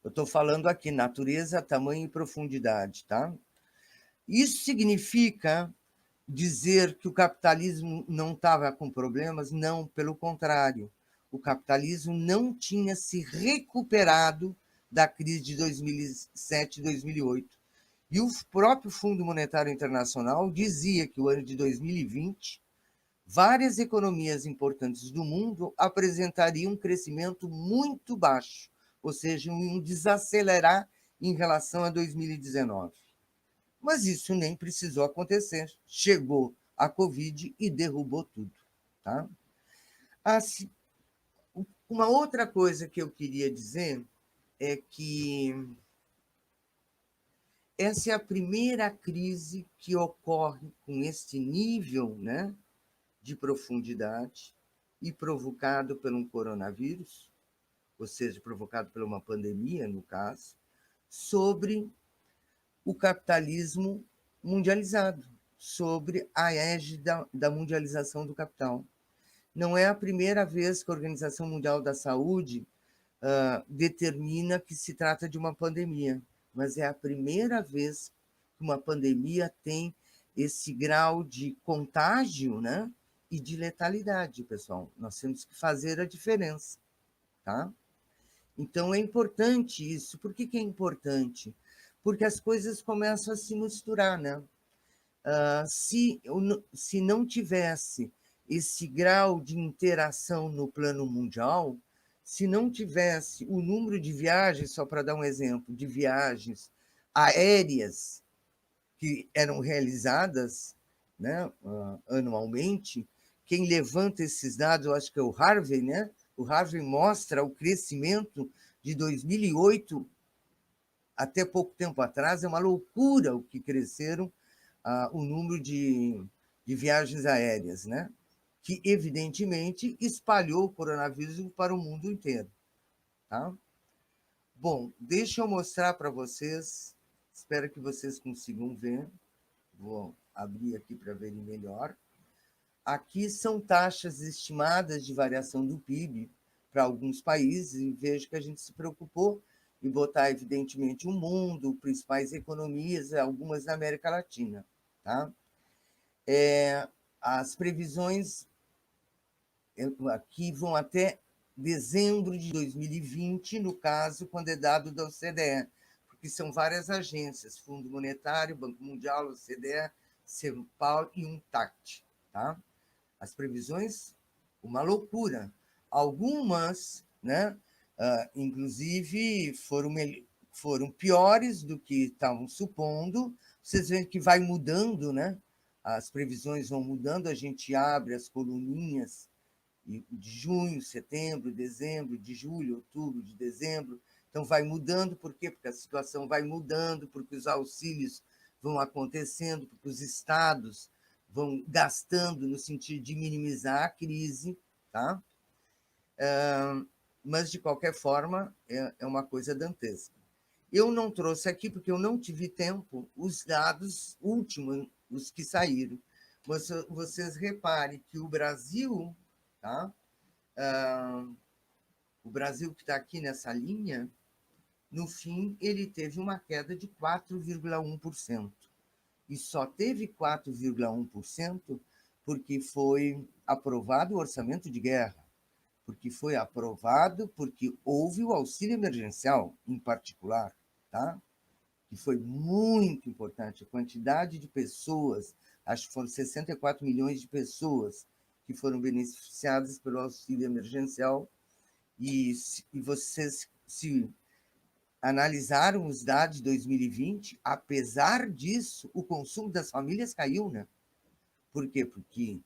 Eu estou falando aqui natureza, tamanho e profundidade. Tá? Isso significa dizer que o capitalismo não estava com problemas? Não, pelo contrário. O capitalismo não tinha se recuperado da crise de 2007 e 2008. E o próprio Fundo Monetário Internacional dizia que o ano de 2020, várias economias importantes do mundo apresentariam um crescimento muito baixo, ou seja, um desacelerar em relação a 2019. Mas isso nem precisou acontecer. Chegou a Covid e derrubou tudo. Tá? Assim, uma outra coisa que eu queria dizer é que essa é a primeira crise que ocorre com este nível, né, de profundidade e provocado por um coronavírus, ou seja, provocado por uma pandemia, no caso, sobre o capitalismo mundializado, sobre a égide da mundialização do capital. Não é a primeira vez que a Organização Mundial da Saúde determina que se trata de uma pandemia, mas é a primeira vez que uma pandemia tem esse grau de contágio, né, e de letalidade, pessoal. Nós temos que fazer a diferença, tá? Então, é importante isso. Por que é importante? Porque as coisas começam a se misturar, né? Se não tivesse esse grau de interação no plano mundial, se não tivesse o número de viagens, só para dar um exemplo, de viagens aéreas que eram realizadas, né, anualmente, quem levanta esses dados, eu acho que é o Harvey, né? O Harvey mostra o crescimento de 2008 até pouco tempo atrás, é uma loucura o que cresceram o número de viagens aéreas, né? Que, evidentemente, espalhou o coronavírus para o mundo inteiro. Tá? Bom, deixa eu mostrar para vocês, espero que vocês consigam ver, vou abrir aqui para verem melhor. Aqui são taxas estimadas de variação do PIB para alguns países, e vejo que a gente se preocupou em botar, evidentemente, o mundo, principais economias, algumas na América Latina. Tá? As previsões aqui vão até dezembro de 2020, no caso, quando é dado da OCDE, porque são várias agências, Fundo Monetário, Banco Mundial, OCDE, São Paulo e UNCTAD. Tá? As previsões uma loucura. Algumas, né, inclusive, foram piores do que estavam supondo. Vocês veem que vai mudando, né? As previsões vão mudando, a gente abre as coluninhas de junho, setembro, dezembro, de julho, outubro, de dezembro. Então, vai mudando. Por quê? Porque a situação vai mudando, porque os auxílios vão acontecendo, porque os estados vão gastando no sentido de minimizar a crise, tá? Mas, de qualquer forma, é uma coisa dantesca. Eu não trouxe aqui, porque eu não tive tempo, os dados últimos, os que saíram. Mas vocês reparem que o Brasil, tá? O Brasil que está aqui nessa linha, no fim, ele teve uma queda de 4,1%. E só teve 4,1% porque foi aprovado o orçamento de guerra, porque foi aprovado, porque houve o auxílio emergencial, em particular, tá? Que foi muito importante. A quantidade de pessoas, acho que foram 64 milhões de pessoas que foram beneficiadas pelo auxílio emergencial, e vocês se analisaram os dados de 2020, apesar disso, o consumo das famílias caiu, né? Por quê? Porque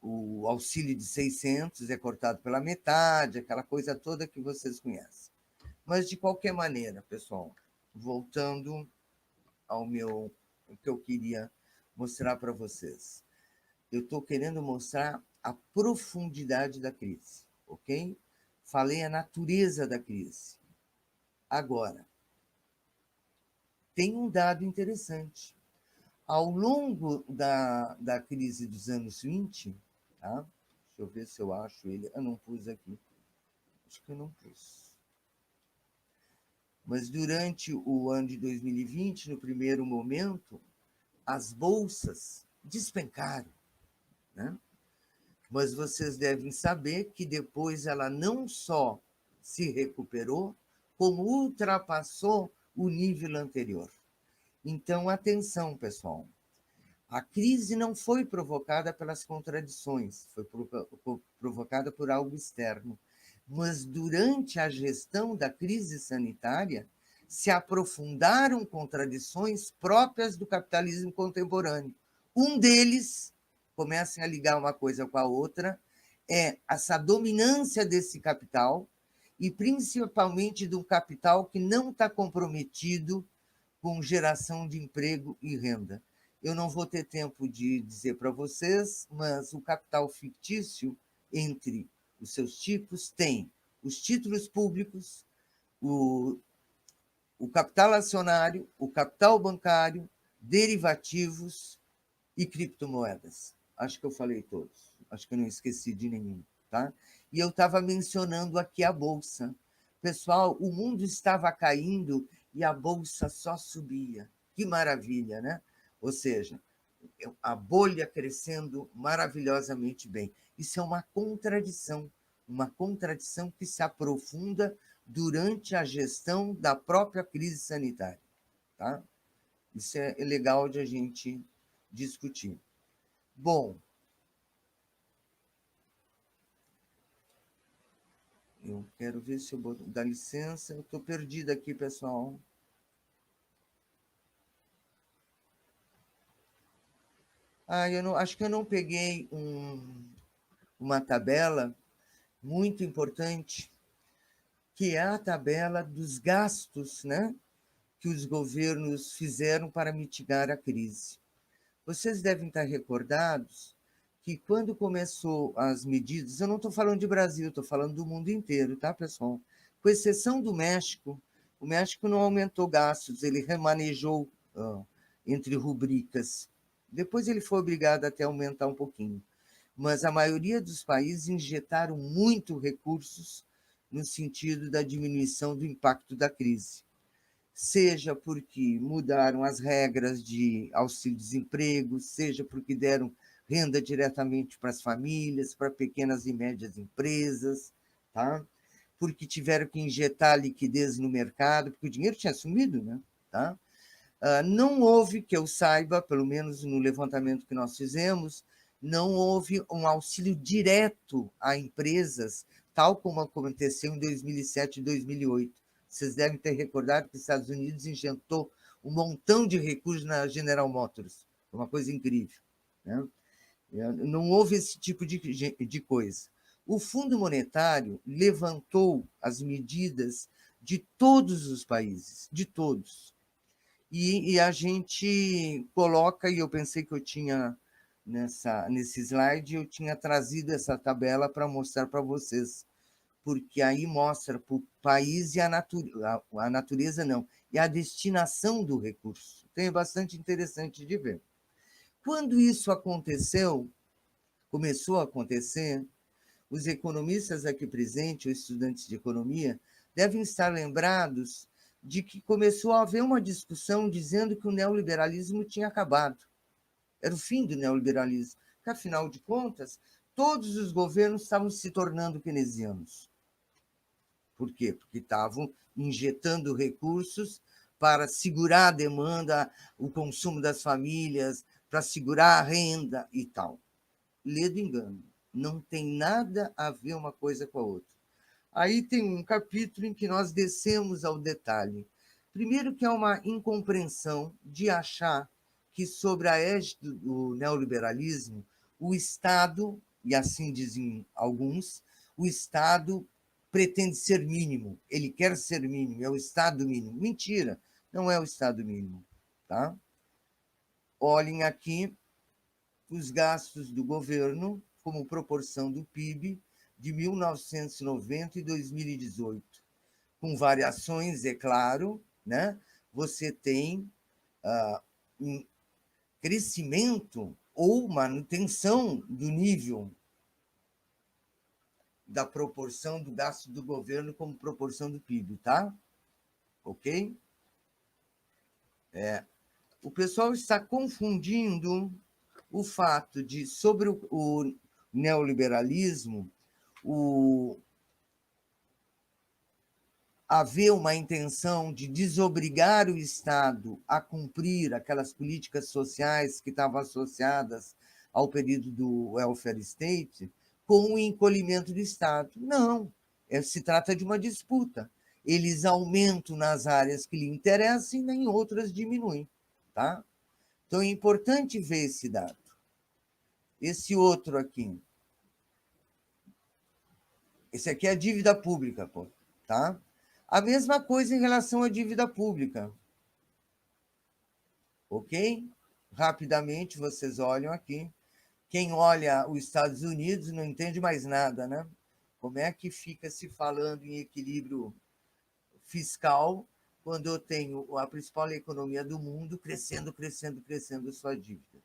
o auxílio de 600 é cortado pela metade, aquela coisa toda que vocês conhecem. Mas, de qualquer maneira, pessoal, voltando ao que eu queria mostrar para vocês. Eu estou querendo mostrar a profundidade da crise, ok? Falei a natureza da crise. Agora, tem um dado interessante. Ao longo da crise dos anos 20, tá? Deixa eu ver se eu acho ele. Eu não pus aqui. Acho que eu não pus. Mas durante o ano de 2020, no primeiro momento, as bolsas despencaram, né? Mas vocês devem saber que depois ela não só se recuperou, como ultrapassou o nível anterior. Então, atenção, pessoal. A crise não foi provocada pelas contradições, foi provocada por algo externo. Mas, durante a gestão da crise sanitária, se aprofundaram contradições próprias do capitalismo contemporâneo. Um deles, comecem a ligar uma coisa com a outra, é essa dominância desse capital, e principalmente de um capital que não está comprometido com geração de emprego e renda. Eu não vou ter tempo de dizer para vocês, mas o capital fictício, entre os seus tipos, tem os títulos públicos, o capital acionário, o capital bancário, derivativos e criptomoedas. Acho que eu falei todos, acho que eu não esqueci de nenhum, tá? E eu estava mencionando aqui a Bolsa. Pessoal, o mundo estava caindo e a Bolsa só subia. Que maravilha, né? Ou seja, a bolha crescendo maravilhosamente bem. Isso é uma contradição que se aprofunda durante a gestão da própria crise sanitária, tá? Isso é legal de a gente discutir. Bom, eu quero ver se eu boto... Dá licença, eu estou perdida aqui, pessoal. Eu não, acho que eu não peguei uma tabela muito importante, que é a tabela dos gastos, né, que os governos fizeram para mitigar a crise. Vocês devem estar recordados que quando começou as medidas, eu não estou falando de Brasil, estou falando do mundo inteiro, tá, pessoal? Com exceção do México, o México não aumentou gastos, ele remanejou entre rubricas. Depois ele foi obrigado até a aumentar um pouquinho. Mas a maioria dos países injetaram muito recursos no sentido da diminuição do impacto da crise. Seja porque mudaram as regras de auxílio-desemprego, seja porque deram renda diretamente para as famílias, para pequenas e médias empresas, tá? Porque tiveram que injetar liquidez no mercado, porque o dinheiro tinha sumido, né? Tá? Não houve, que eu saiba, pelo menos no levantamento que nós fizemos, não houve um auxílio direto a empresas, tal como aconteceu em 2007 e 2008. Vocês devem ter recordado que os Estados Unidos injetou um montão de recursos na General Motors, uma coisa incrível, né? Não houve esse tipo de coisa. O Fundo Monetário levantou as medidas de todos os países, de todos. E a gente coloca, e eu pensei que eu tinha nesse slide, eu tinha trazido essa tabela para mostrar para vocês, porque aí mostra para o país e a natureza não, e a destinação do recurso. Então é bastante interessante de ver. Quando isso aconteceu, começou a acontecer, os economistas aqui presentes, os estudantes de economia, devem estar lembrados de que começou a haver uma discussão dizendo que o neoliberalismo tinha acabado. Era o fim do neoliberalismo, porque, afinal de contas, todos os governos estavam se tornando keynesianos. Por quê? Porque estavam injetando recursos para segurar a demanda, o consumo das famílias, para segurar a renda e tal. Lê do engano. Não tem nada a ver uma coisa com a outra. Aí tem um capítulo em que nós descemos ao detalhe. Primeiro que é uma incompreensão de achar que sobre a égide do neoliberalismo, o Estado, e assim dizem alguns, o Estado pretende ser mínimo, ele quer ser mínimo, é o Estado mínimo. Mentira, não é o Estado mínimo. Tá? Olhem aqui os gastos do governo como proporção do PIB de 1990 e 2018. Com variações, é claro, né? Você tem um crescimento ou manutenção do nível da proporção do gasto do governo como proporção do PIB, tá? Ok? O pessoal está confundindo o fato de, sobre o neoliberalismo, haver uma intenção de desobrigar o Estado a cumprir aquelas políticas sociais que estavam associadas ao período do welfare state, com o encolhimento do Estado. Não, se trata de uma disputa. Eles aumentam nas áreas que lhe interessam e em outras diminuem. Tá? Então é importante ver esse dado. Esse outro aqui. Esse aqui é a dívida pública, pô, tá? A mesma coisa em relação à dívida pública. Ok? Rapidamente, vocês olham aqui. Quem olha os Estados Unidos não entende mais nada, né? Como é que fica se falando em equilíbrio fiscal quando eu tenho a principal economia do mundo crescendo, crescendo, crescendo sua dívida?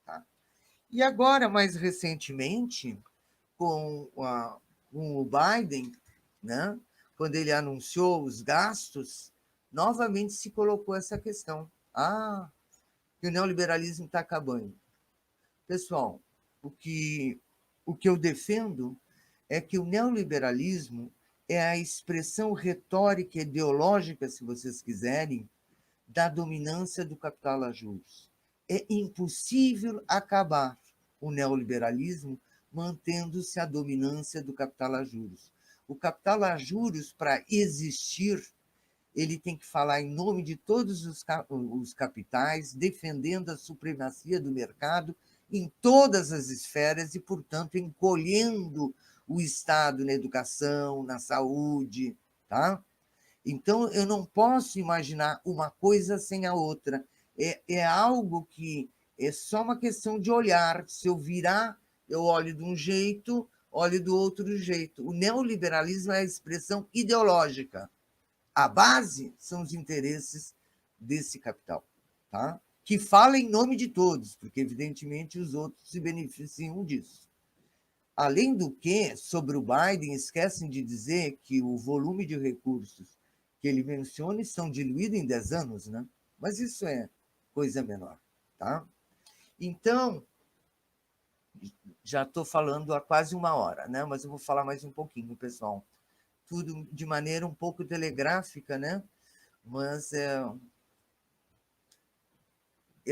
Tá? E agora, mais recentemente, com o Biden, né? Quando ele anunciou os gastos, novamente se colocou essa questão. Que o neoliberalismo está acabando. Pessoal, o que eu defendo é que o neoliberalismo é a expressão retórica e ideológica, se vocês quiserem, da dominância do capital a juros. É impossível acabar o neoliberalismo mantendo-se a dominância do capital a juros. O capital a juros, para existir, ele tem que falar em nome de todos os capitais, defendendo a supremacia do mercado em todas as esferas e, portanto, encolhendo o Estado na educação, na saúde. Tá? Então, eu não posso imaginar uma coisa sem a outra. É algo que é só uma questão de olhar. Se eu virar, eu olho de um jeito, olho do outro jeito. O neoliberalismo é a expressão ideológica. A base são os interesses desse capital, tá? Que fala em nome de todos, porque, evidentemente, os outros se beneficiam disso. Além do que, sobre o Biden, esquecem de dizer que o volume de recursos que ele menciona estão diluídos em 10 anos, né? Mas isso é coisa menor, tá? Então, já estou falando há quase 1 hora, né? Mas eu vou falar mais um pouquinho, pessoal. Tudo de maneira um pouco telegráfica, né? Mas é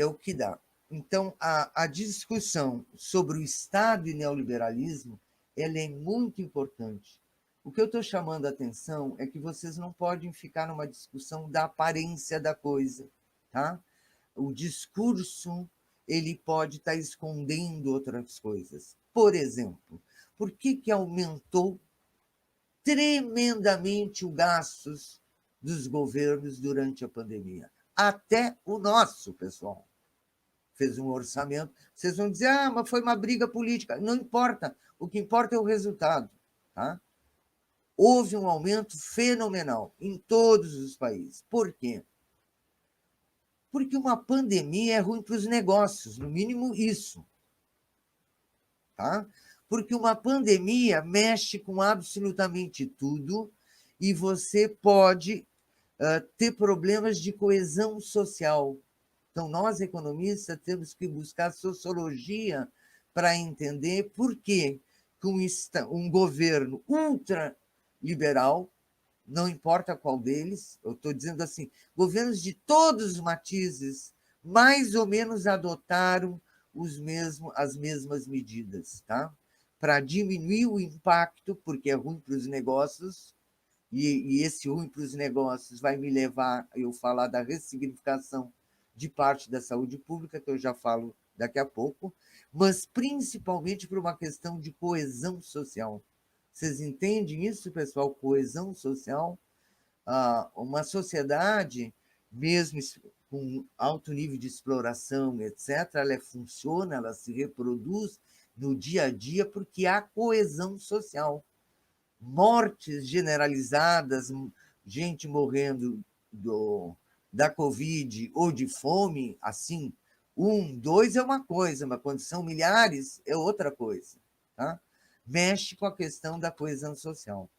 o que dá. Então, a discussão sobre o Estado e neoliberalismo ela é muito importante. O que eu estou chamando a atenção é que vocês não podem ficar numa discussão da aparência da coisa, tá? O discurso ele pode estar escondendo outras coisas. Por exemplo, por que aumentou tremendamente os gastos dos governos durante a pandemia? Até o nosso, pessoal fez um orçamento. Vocês vão dizer, mas foi uma briga política. Não importa. O que importa é o resultado. Tá? Houve um aumento fenomenal em todos os países. Por quê? Porque uma pandemia é ruim para os negócios, no mínimo isso. Tá? Porque uma pandemia mexe com absolutamente tudo e você pode ter problemas de coesão social. Então, nós, economistas, temos que buscar sociologia para entender por que um governo ultraliberal, não importa qual deles, eu estou dizendo assim, governos de todos os matizes, mais ou menos adotaram as mesmas medidas, tá? Para diminuir o impacto, porque é ruim para os negócios, e esse ruim para os negócios vai me levar a eu falar da ressignificação de parte da saúde pública, que eu já falo daqui a pouco, mas principalmente por uma questão de coesão social. Vocês entendem isso, pessoal? Coesão social? Uma sociedade, mesmo com alto nível de exploração, etc., ela funciona, ela se reproduz no dia a dia porque há coesão social. Mortes generalizadas, gente morrendo da Covid ou de fome, assim, 1, 2 é uma coisa, mas quando são milhares é outra coisa. Tá? Mexe com a questão da coesão social.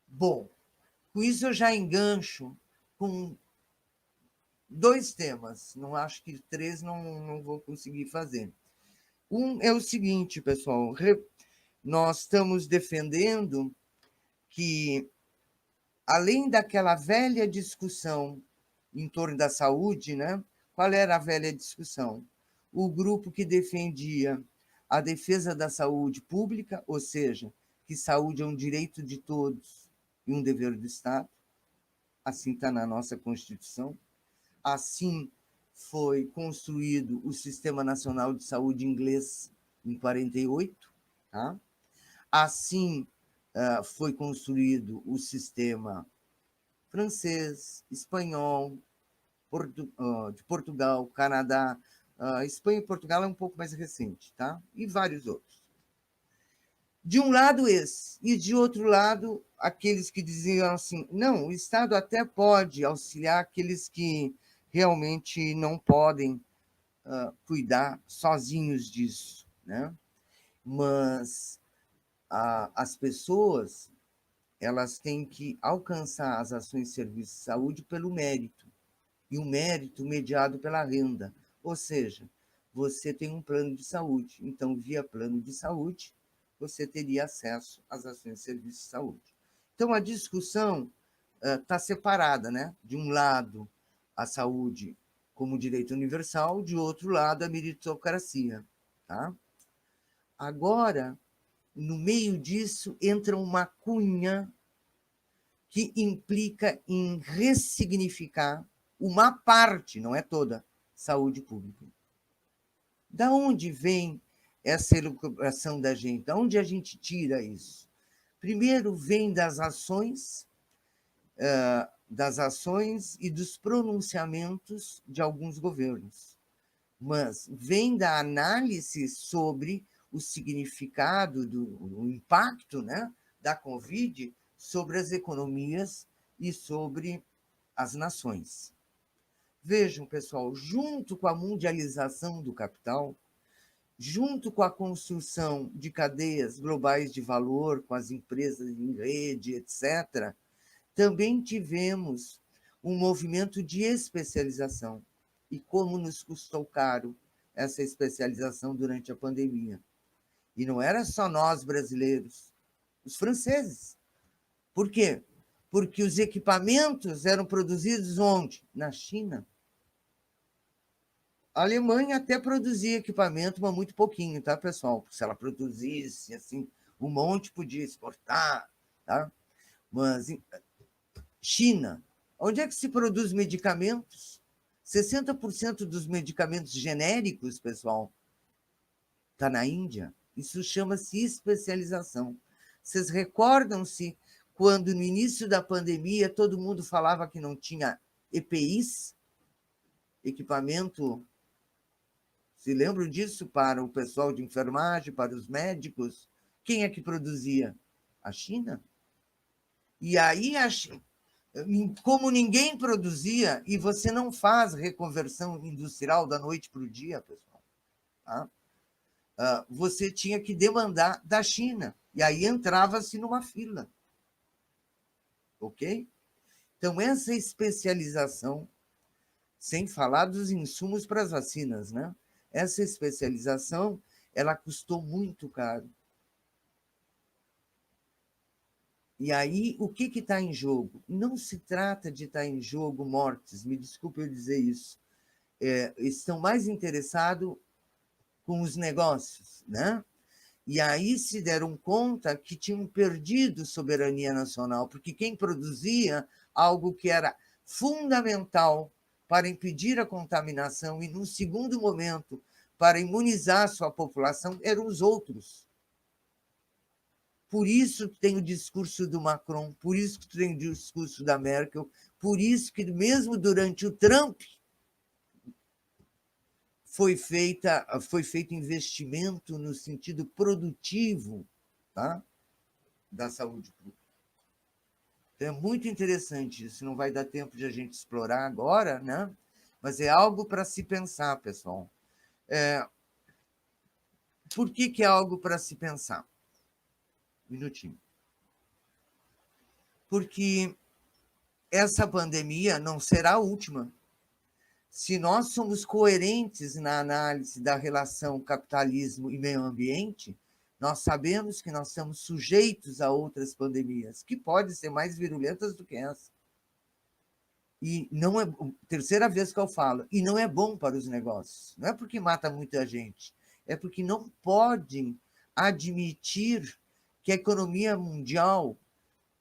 Bom, com isso eu já engancho com 2 temas, não acho que 3 não vou conseguir fazer. Um é o seguinte, pessoal, nós estamos defendendo que, além daquela velha discussão em torno da saúde, né? Qual era a velha discussão? O grupo que defendia a defesa da saúde pública, ou seja, que saúde é um direito de todos e um dever do Estado, assim está na nossa Constituição, assim foi construído o Sistema Nacional de Saúde inglês em 48, tá? Assim foi construído o sistema francês, espanhol, de Portugal, Canadá. Espanha e Portugal é um pouco mais recente, tá? E vários outros. De um lado esse, e de outro lado aqueles que diziam assim, não, o Estado até pode auxiliar aqueles que realmente não podem cuidar sozinhos disso, né? Mas as pessoas elas têm que alcançar as ações de serviço de saúde pelo mérito, e o mérito mediado pela renda. Ou seja, você tem um plano de saúde, então, via plano de saúde, você teria acesso às ações de serviço de saúde. Então, a discussão está separada, né? De um lado, a saúde como direito universal, de outro lado, a meritocracia. Tá? Agora, no meio disso, entra uma cunha que implica em ressignificar uma parte, não é toda, saúde pública. Da onde vem essa elucubração da gente? Da onde a gente tira isso? Primeiro, vem das ações e dos pronunciamentos de alguns governos, mas vem da análise sobre o significado, o impacto, né, da Covid sobre as economias e sobre as nações. Vejam, pessoal, junto com a mundialização do capital, junto com a construção de cadeias globais de valor, com as empresas em rede, etc., também tivemos um movimento de especialização. E como nos custou caro essa especialização durante a pandemia. E não era só nós brasileiros, os franceses. Por quê? Porque os equipamentos eram produzidos onde? Na China. A Alemanha até produzia equipamento, mas muito pouquinho, tá, pessoal? Se ela produzisse assim, um monte, podia exportar, tá? Mas China, onde é que se produz medicamentos? 60% dos medicamentos genéricos, pessoal, está na Índia. Isso chama-se especialização. Vocês recordam-se quando, no início da pandemia, todo mundo falava que não tinha EPIs, equipamento. Se lembram disso para o pessoal de enfermagem, para os médicos? Quem é que produzia? A China. E aí, como ninguém produzia, e você não faz reconversão industrial da noite para o dia, pessoal, tá? Você tinha que demandar da China. E aí entrava-se numa fila. Ok? Então, essa especialização, sem falar dos insumos para as vacinas, né? Essa especialização, ela custou muito caro. E aí, o que está em jogo? Não se trata de estar em jogo mortes, me desculpe eu dizer isso. Estão mais interessados com os negócios, né? E aí se deram conta que tinham perdido soberania nacional, porque quem produzia algo que era fundamental para impedir a contaminação e, num segundo momento, para imunizar sua população, eram os outros. Por isso que tem o discurso do Macron, por isso que tem o discurso da Merkel, por isso que, mesmo durante o Trump, foi feito investimento no sentido produtivo, tá? Da saúde pública. Então, é muito interessante isso, não vai dar tempo de a gente explorar agora, né? Mas é algo para se pensar, pessoal. Por que é algo para se pensar? Um minutinho. Porque essa pandemia não será a última. Se nós somos coerentes na análise da relação capitalismo e meio ambiente, nós sabemos que nós estamos sujeitos a outras pandemias, que podem ser mais virulentas do que essa. E não é terceira vez que eu falo, e não é bom para os negócios. Não é porque mata muita gente, é porque não podem admitir que a economia mundial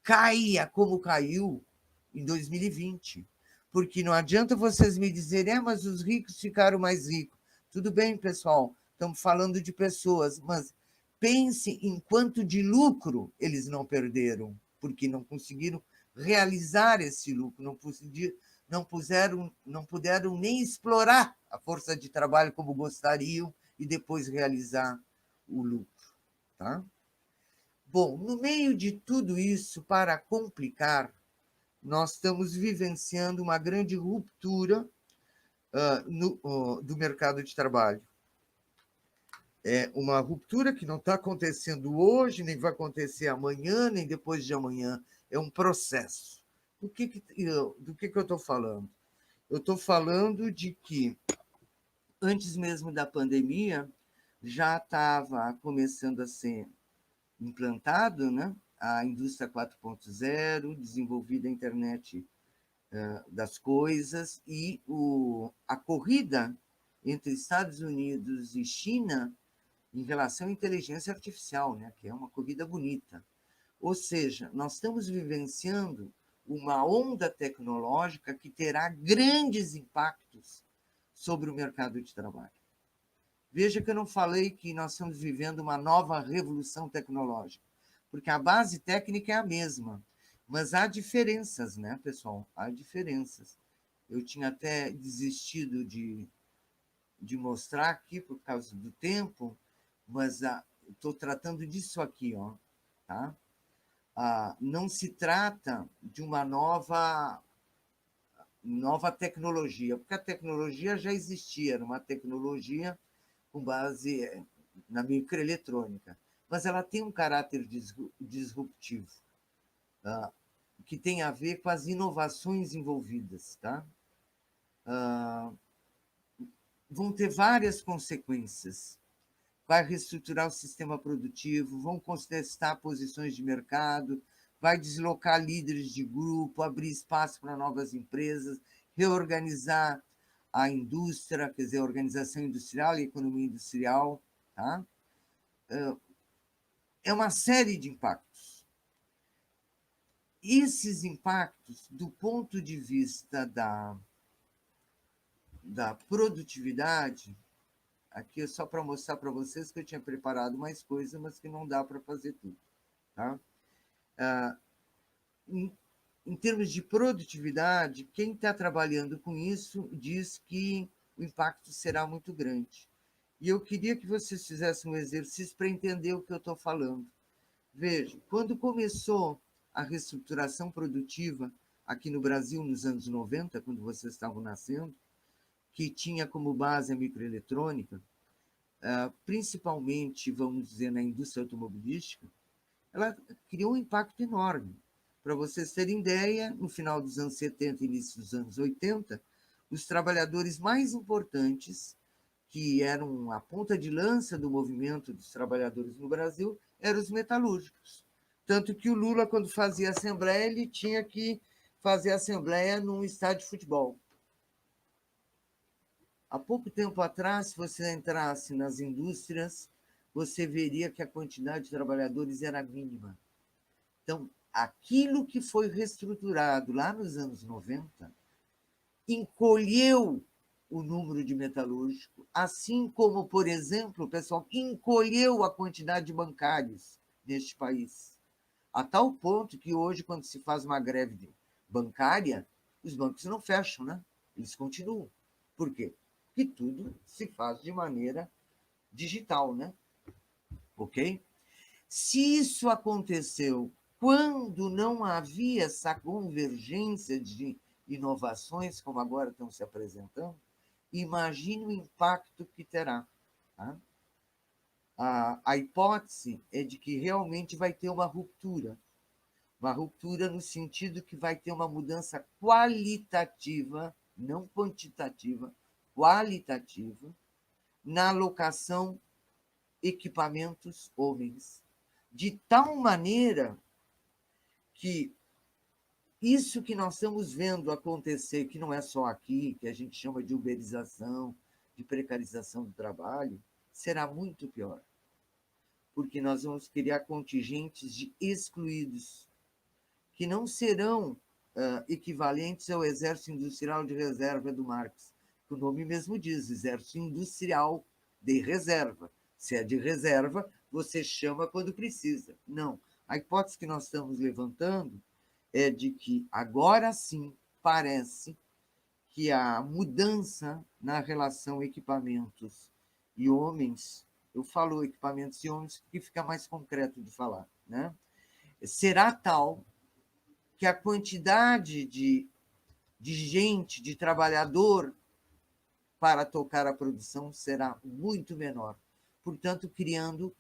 caia como caiu em 2020. Porque não adianta vocês me dizerem, mas os ricos ficaram mais ricos. Tudo bem, pessoal, estamos falando de pessoas, mas pense em quanto de lucro eles não perderam, porque não conseguiram realizar esse lucro, não puderam nem explorar a força de trabalho como gostariam e depois realizar o lucro. Tá? Bom, no meio de tudo isso, para complicar, nós estamos vivenciando uma grande ruptura do mercado de trabalho. É uma ruptura que não está acontecendo hoje, nem vai acontecer amanhã, nem depois de amanhã. É um processo. Do que eu estou falando? Eu estou falando de que, antes mesmo da pandemia, já estava começando a ser implantado, né? A indústria 4.0, desenvolvida a internet das coisas, e a corrida entre Estados Unidos e China em relação à inteligência artificial, né? Que é uma corrida bonita. Ou seja, nós estamos vivenciando uma onda tecnológica que terá grandes impactos sobre o mercado de trabalho. Veja que eu não falei que nós estamos vivendo uma nova revolução tecnológica, porque a base técnica é a mesma, mas há diferenças, né, pessoal? Há diferenças. Eu tinha até desistido de mostrar aqui por causa do tempo, mas estou tratando disso aqui, ó, tá? Não se trata de uma nova tecnologia, porque a tecnologia já existia, era uma tecnologia com base na microeletrônica, mas ela tem um caráter disruptivo, tá? Que tem a ver com as inovações envolvidas. Tá? Vão ter várias consequências. Vai reestruturar o sistema produtivo, vão contestar posições de mercado, vai deslocar líderes de grupo, abrir espaço para novas empresas, reorganizar a indústria, quer dizer, a organização industrial e a economia industrial, tá? É uma série de impactos. Esses impactos, do ponto de vista da produtividade, aqui é só para mostrar para vocês que eu tinha preparado mais coisas, mas que não dá para fazer tudo, tá? Em termos de produtividade, quem está trabalhando com isso diz que o impacto será muito grande. E eu queria que vocês fizessem um exercício para entender o que eu estou falando. Veja, quando começou a reestruturação produtiva aqui no Brasil, nos anos 90, quando vocês estavam nascendo, que tinha como base a microeletrônica, principalmente, vamos dizer, na indústria automobilística, ela criou um impacto enorme. Para vocês terem ideia, no final dos anos 70 e início dos anos 80, os trabalhadores mais importantes, que eram a ponta de lança do movimento dos trabalhadores no Brasil, eram os metalúrgicos. Tanto que o Lula, quando fazia assembleia, ele tinha que fazer assembleia num estádio de futebol. Há pouco tempo atrás, se você entrasse nas indústrias, você veria que a quantidade de trabalhadores era mínima. Então, aquilo que foi reestruturado lá nos anos 90 encolheu o número de metalúrgicos, assim como, por exemplo, pessoal, encolheu a quantidade de bancários neste país. A tal ponto que hoje, quando se faz uma greve bancária, os bancos não fecham, né? Eles continuam. Por quê? Porque tudo se faz de maneira digital, né? Ok? Se isso aconteceu quando não havia essa convergência de inovações, como agora estão se apresentando, imagine o impacto que terá. Tá? A hipótese é de que realmente vai ter uma ruptura no sentido que vai ter uma mudança qualitativa, não quantitativa, qualitativa, na alocação equipamentos homens, de tal maneira que isso que nós estamos vendo acontecer, que não é só aqui, que a gente chama de uberização, de precarização do trabalho, será muito pior. Porque nós vamos criar contingentes de excluídos, que não serão equivalentes ao Exército Industrial de Reserva do Marx. O nome mesmo diz, Exército Industrial de Reserva. Se é de reserva, você chama quando precisa. Não. A hipótese que nós estamos levantando é de que agora sim parece que a mudança na relação equipamentos e homens, eu falo equipamentos e homens porque fica mais concreto de falar, né? Será tal que a quantidade de gente, de trabalhador para tocar a produção será muito menor. Portanto, criando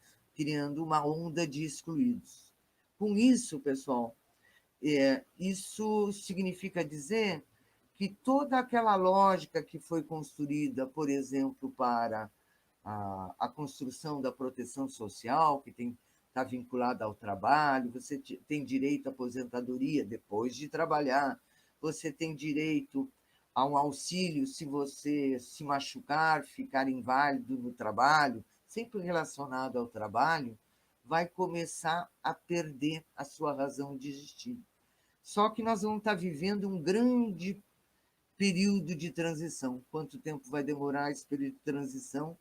uma onda de excluídos. Com isso, pessoal, isso significa dizer que toda aquela lógica que foi construída, por exemplo, para a construção da proteção social, que está vinculada ao trabalho, você tem direito à aposentadoria depois de trabalhar, você tem direito a um auxílio se você se machucar, ficar inválido no trabalho, sempre relacionado ao trabalho, vai começar a perder a sua razão de existir. Só que nós vamos estar vivendo um grande período de transição. Quanto tempo vai demorar esse período de transição?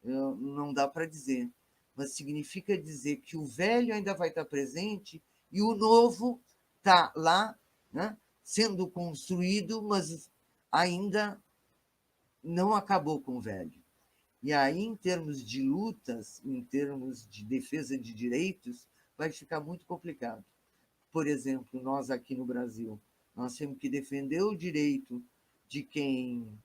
Não dá para dizer. Mas significa dizer que o velho ainda vai estar presente e o novo está lá, né, sendo construído, mas ainda não acabou com o velho. E aí, em termos de lutas, em termos de defesa de direitos, vai ficar muito complicado. Por exemplo, nós aqui no Brasil, nós temos que defender o direito de quem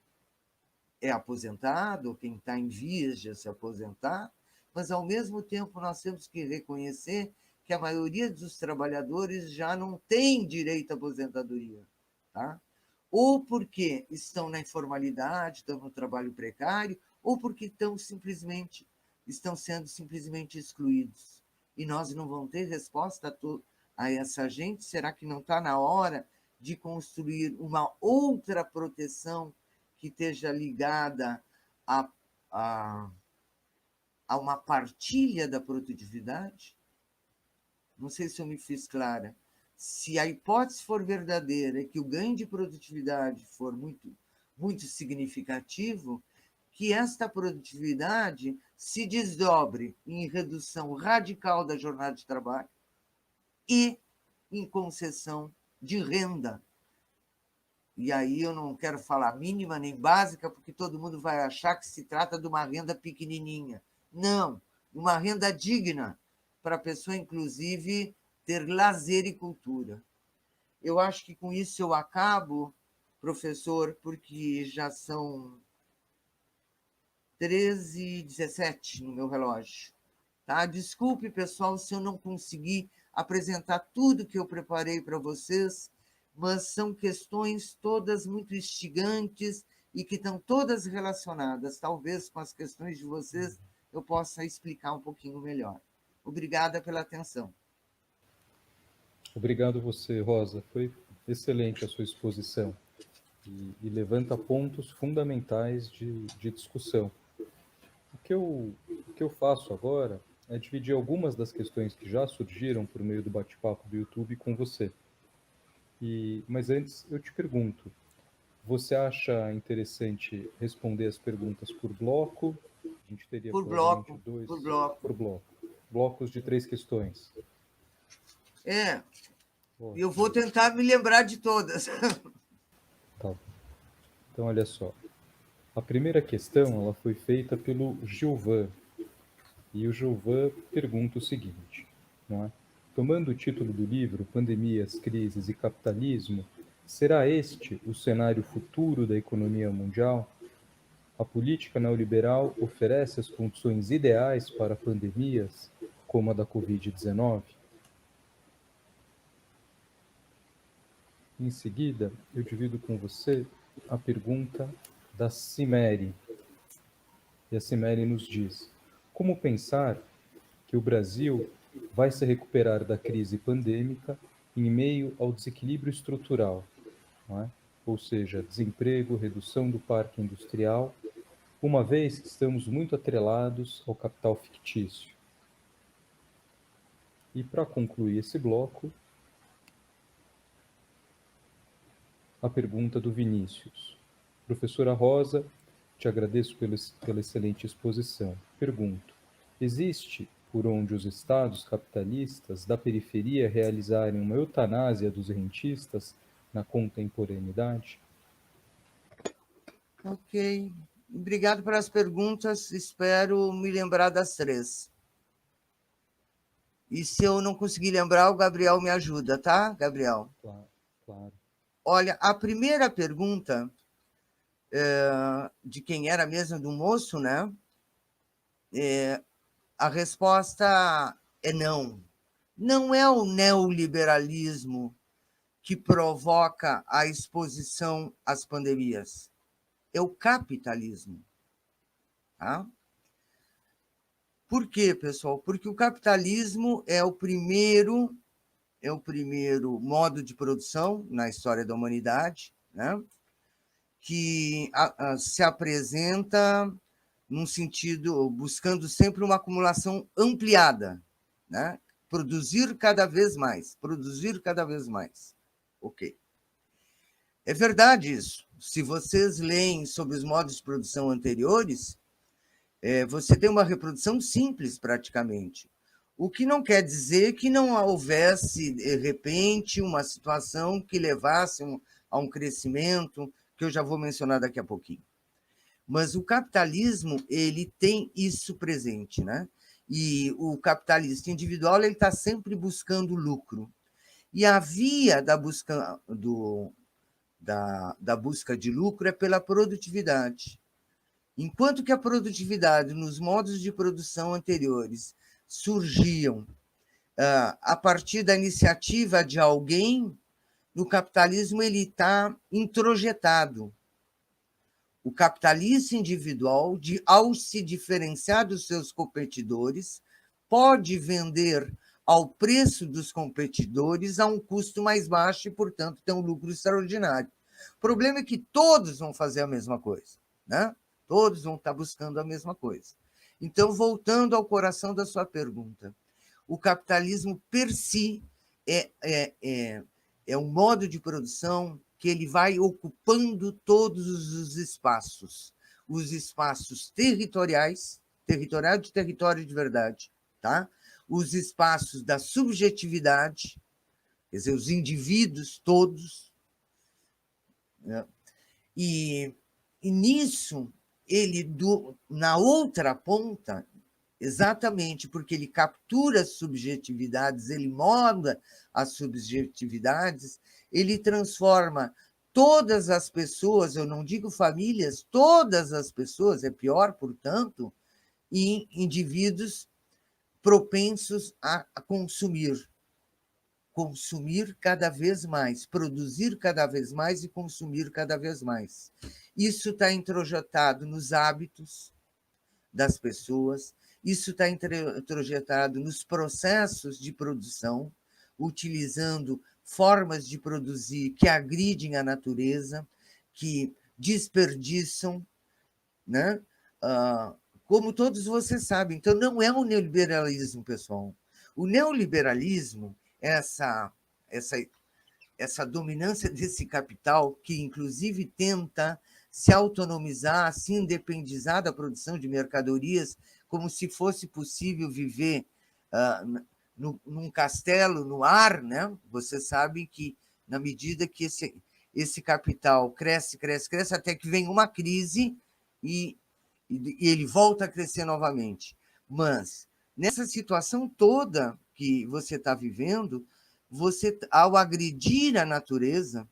é aposentado, quem está em vias de se aposentar, mas, ao mesmo tempo, nós temos que reconhecer que a maioria dos trabalhadores já não tem direito à aposentadoria, tá? Ou porque estão na informalidade, estão no trabalho precário, ou porque estão sendo simplesmente excluídos. E nós não vamos ter resposta a essa gente? Será que não está na hora de construir uma outra proteção que esteja ligada a, a, a uma partilha da produtividade? Não sei se eu me fiz clara. Se a hipótese for verdadeira e que o ganho de produtividade for muito significativo, que esta produtividade se desdobre em redução radical da jornada de trabalho e em concessão de renda. E aí eu não quero falar mínima nem básica, porque todo mundo vai achar que se trata de uma renda pequenininha. Não, uma renda digna para a pessoa, inclusive, ter lazer e cultura. Eu acho que com isso eu acabo, professor, porque já são 13h17 no meu relógio. Tá? Desculpe, pessoal, se eu não consegui apresentar tudo que eu preparei para vocês, mas são questões todas muito instigantes e que estão todas relacionadas. Talvez com as questões de vocês eu possa explicar um pouquinho melhor. Obrigada pela atenção. Obrigado você, Rosa. Foi excelente a sua exposição e levanta pontos fundamentais de discussão. O que eu faço agora é dividir algumas das questões que já surgiram por meio do bate-papo do YouTube com você. Mas antes eu te pergunto, você acha interessante responder as perguntas por bloco? A gente teria Por provavelmente bloco, dois por bloco. por bloco. Blocos de 3 questões. Eu vou tentar me lembrar de todas. Tá. Então, olha só. A primeira questão ela foi feita pelo Gilvan. E o Gilvan pergunta o seguinte, não é? Tomando o título do livro, Pandemias, Crises e Capitalismo, será este o cenário futuro da economia mundial? A política neoliberal oferece as condições ideais para pandemias, como a da Covid-19? Em seguida, eu divido com você a pergunta da Cimeri. E a Cimeri nos diz: como pensar que o Brasil vai se recuperar da crise pandêmica em meio ao desequilíbrio estrutural, não é? Ou seja, desemprego, redução do parque industrial, uma vez que estamos muito atrelados ao capital fictício? E para concluir esse bloco, a pergunta do Vinícius. Professora Rosa, te agradeço pela excelente exposição. Pergunto: existe por onde os estados capitalistas da periferia realizarem uma eutanásia dos rentistas na contemporaneidade? Ok. Obrigado pelas perguntas. Espero me lembrar das 3. E se eu não conseguir lembrar, o Gabriel me ajuda, tá, Gabriel? Claro, claro. Olha, a primeira pergunta, de quem era mesmo, do moço, né? A resposta é não. Não é o neoliberalismo que provoca a exposição às pandemias. É o capitalismo. Tá? Por quê, pessoal? Porque o capitalismo é o primeiro modo de produção na história da humanidade, né? Que se apresenta num sentido, buscando sempre uma acumulação ampliada, né? Produzir cada vez mais. Ok. É verdade isso. Se vocês leem sobre os modos de produção anteriores, você tem uma reprodução simples, praticamente. O que não quer dizer que não houvesse, de repente, uma situação que levasse a um crescimento, que eu já vou mencionar daqui a pouquinho. Mas o capitalismo ele tem isso presente, né? E o capitalista individual ele está sempre buscando lucro. E a via da busca, da busca de lucro é pela produtividade. Enquanto que a produtividade nos modos de produção anteriores surgiam a partir da iniciativa de alguém, no capitalismo ele está introjetado. O capitalista individual, ao se diferenciar dos seus competidores, pode vender ao preço dos competidores a um custo mais baixo e, portanto, ter um lucro extraordinário. O problema é que todos vão fazer a mesma coisa, né? Todos vão estar buscando a mesma coisa. Então, voltando ao coração da sua pergunta, o capitalismo per si é um modo de produção que ele vai ocupando todos os espaços territoriais, território de verdade, tá? Os espaços da subjetividade, quer dizer, os indivíduos todos, né? E nisso, na outra ponta, exatamente porque ele captura as subjetividades, ele molda as subjetividades, ele transforma todas as pessoas, eu não digo famílias, todas as pessoas, é pior, portanto, em indivíduos propensos a consumir cada vez mais, produzir cada vez mais e consumir cada vez mais. Isso está introjetado nos hábitos das pessoas, isso está introjetado nos processos de produção, utilizando formas de produzir que agridem a natureza, que desperdiçam, né? Como todos vocês sabem. Então, não é o neoliberalismo, pessoal. O neoliberalismo, essa dominância desse capital, que inclusive tenta se autonomizar, se independizar da produção de mercadorias, como se fosse possível viver num castelo, no ar, né? Vocês sabem que, na medida que esse capital cresce, até que vem uma crise e ele volta a crescer novamente. Mas, nessa situação toda que você está vivendo, você, ao agredir a natureza,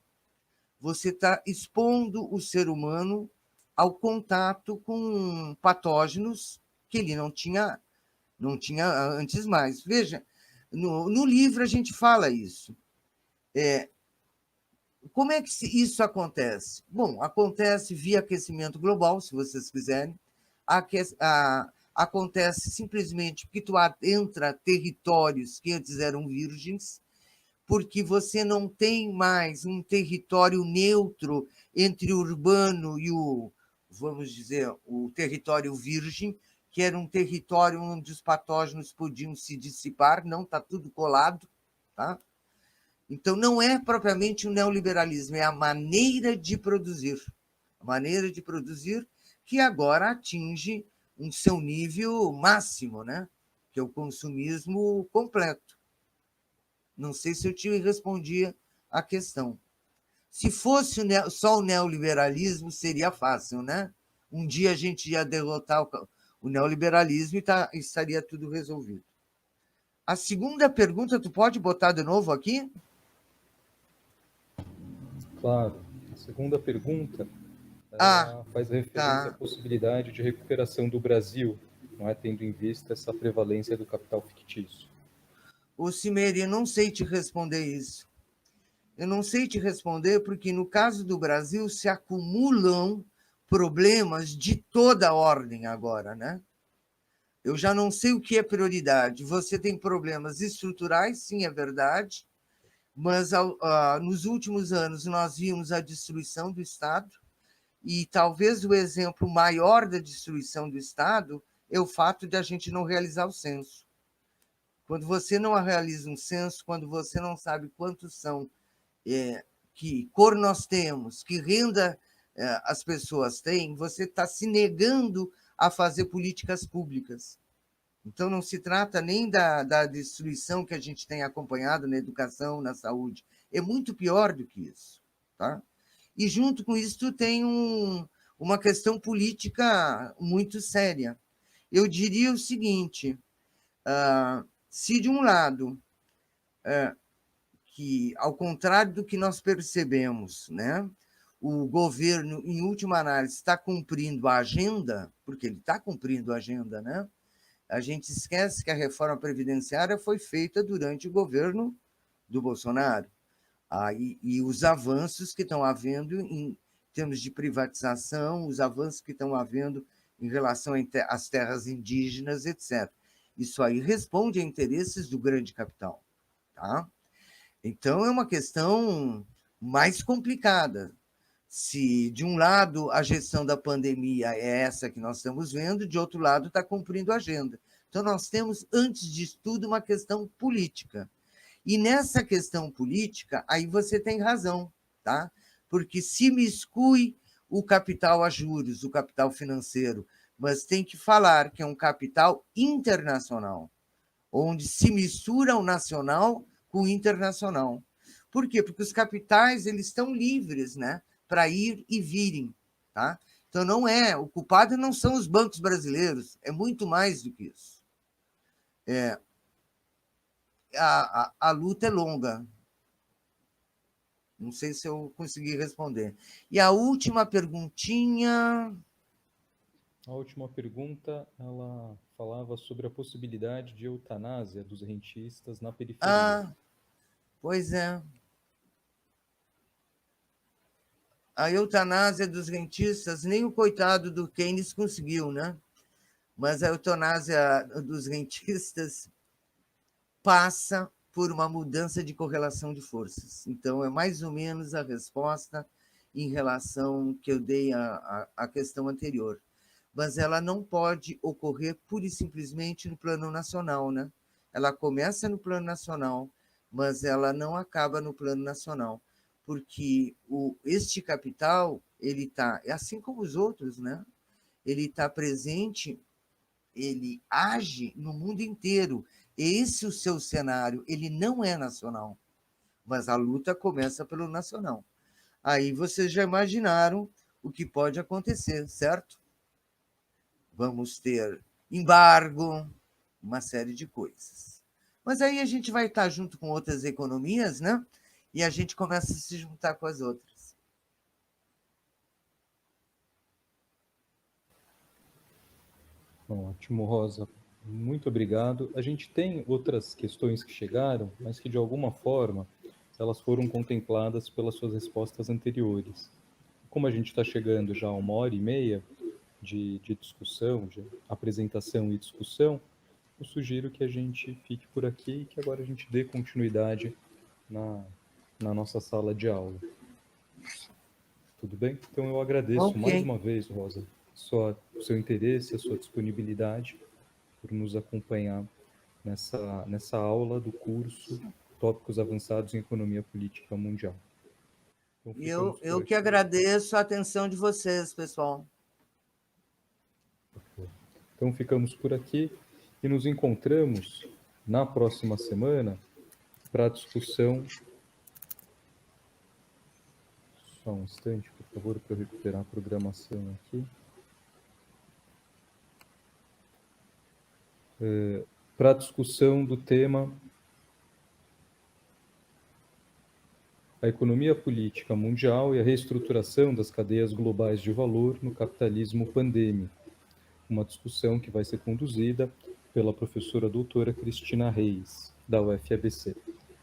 você está expondo o ser humano ao contato com patógenos que ele não tinha antes mais. Veja, no livro a gente fala isso. Como é que isso acontece? Bom, acontece via aquecimento global, se vocês quiserem. Acontece simplesmente porque tu entra territórios que antes eram virgens, porque você não tem mais um território neutro entre o urbano e vamos dizer, o território virgem, que era um território onde os patógenos podiam se dissipar, não está tudo colado, tá? Então, não é propriamente o neoliberalismo, é a maneira de produzir. A maneira de produzir que agora atinge um seu nível máximo, né? Que é o consumismo completo. Não sei se eu te respondia a questão. Se fosse só o neoliberalismo, seria fácil, né? Um dia a gente ia derrotar o neoliberalismo e estaria tudo resolvido. A segunda pergunta, tu pode botar de novo aqui? Claro. A segunda pergunta faz referência à possibilidade de recuperação do Brasil, não é, tendo em vista essa prevalência do capital fictício. Ô, Cimeri, eu não sei te responder isso. Eu não sei te responder porque, no caso do Brasil, se acumulam problemas de toda ordem agora, né? Eu já não sei o que é prioridade. Você tem problemas estruturais, sim, é verdade, mas nos últimos anos nós vimos a destruição do Estado, e talvez o exemplo maior da destruição do Estado é o fato de a gente não realizar o censo. Quando você não realiza um censo, quando você não sabe quantos são, que cor nós temos, que renda as pessoas têm, você está se negando a fazer políticas públicas. Então, não se trata nem da destruição que a gente tem acompanhado na educação, na saúde. É muito pior do que isso. Tá? E, junto com isso, tem uma questão política muito séria. Eu diria o seguinte, se, de um lado, que, ao contrário do que nós percebemos, né, o governo, em última análise, está cumprindo a agenda, porque ele está cumprindo a agenda, né? A gente esquece que a reforma previdenciária foi feita durante o governo do Bolsonaro. E os avanços que estão havendo em termos de privatização, os avanços que estão havendo em relação às terras indígenas, etc. Isso aí responde a interesses do grande capital. Tá? Então, é uma questão mais complicada. se, de um lado, a gestão da pandemia é essa que nós estamos vendo, de outro lado, está cumprindo a agenda. Então, nós temos, antes de tudo, uma questão política. E nessa questão política, aí você tem razão, tá? Porque se miscui o capital a juros, o capital financeiro, mas tem que falar que é um capital internacional, onde se mistura o nacional com o internacional. Por quê? Porque os capitais eles estão livres, né, para ir e virem, tá? Então não é, o culpado não são os bancos brasileiros, é muito mais do que isso. A luta é longa. Não sei se eu consegui responder. E a última perguntinha. A última pergunta, ela falava sobre a possibilidade de eutanásia dos rentistas na periferia. Ah, pois é. A eutanásia dos rentistas, nem o coitado do Keynes conseguiu, né? Mas a eutanásia dos rentistas passa por uma mudança de correlação de forças. Então, é mais ou menos a resposta em relação que eu dei à questão anterior. Mas ela não pode ocorrer pura e simplesmente no plano nacional, né? Ela começa no plano nacional, mas ela não acaba no plano nacional, porque este capital, ele está, assim como os outros, né? Ele está presente, ele age no mundo inteiro. Esse é o seu cenário, ele não é nacional, mas a luta começa pelo nacional. Aí vocês já imaginaram o que pode acontecer, certo? Vamos ter embargo, uma série de coisas. Mas aí a gente vai estar junto com outras economias, né? E a gente começa a se juntar com as outras. Ótimo, Rosa. Muito obrigado. A gente tem outras questões que chegaram, mas que de alguma forma elas foram contempladas pelas suas respostas anteriores. Como a gente está chegando já a 1h30 de discussão, de apresentação e discussão, eu sugiro que a gente fique por aqui e que agora a gente dê continuidade na nossa sala de aula. Tudo bem? Então eu agradeço mais Ok. uma vez, Rosa, o seu interesse, a sua disponibilidade por nos acompanhar nessa aula do curso Tópicos Avançados em Economia Política Mundial. Então E ficamos por eu que aqui. agradeço a atenção de vocês, pessoal. Então ficamos por aqui e nos encontramos na próxima semana para a discussão. Só um instante, por favor, para eu recuperar a programação aqui. Para a discussão do tema a economia política mundial e a reestruturação das cadeias globais de valor no capitalismo pandêmico. Uma discussão que vai ser conduzida pela professora doutora Cristina Reis, da UFABC.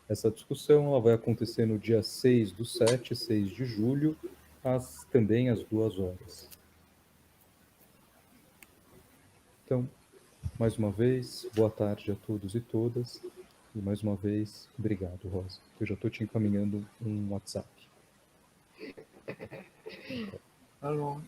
Essa discussão ela vai acontecer no dia 6/7, 6 de julho, também às 2h. Então, mais uma vez, boa tarde a todos e todas. E mais uma vez, obrigado, Rosa. Eu já estou te encaminhando um WhatsApp. Alô.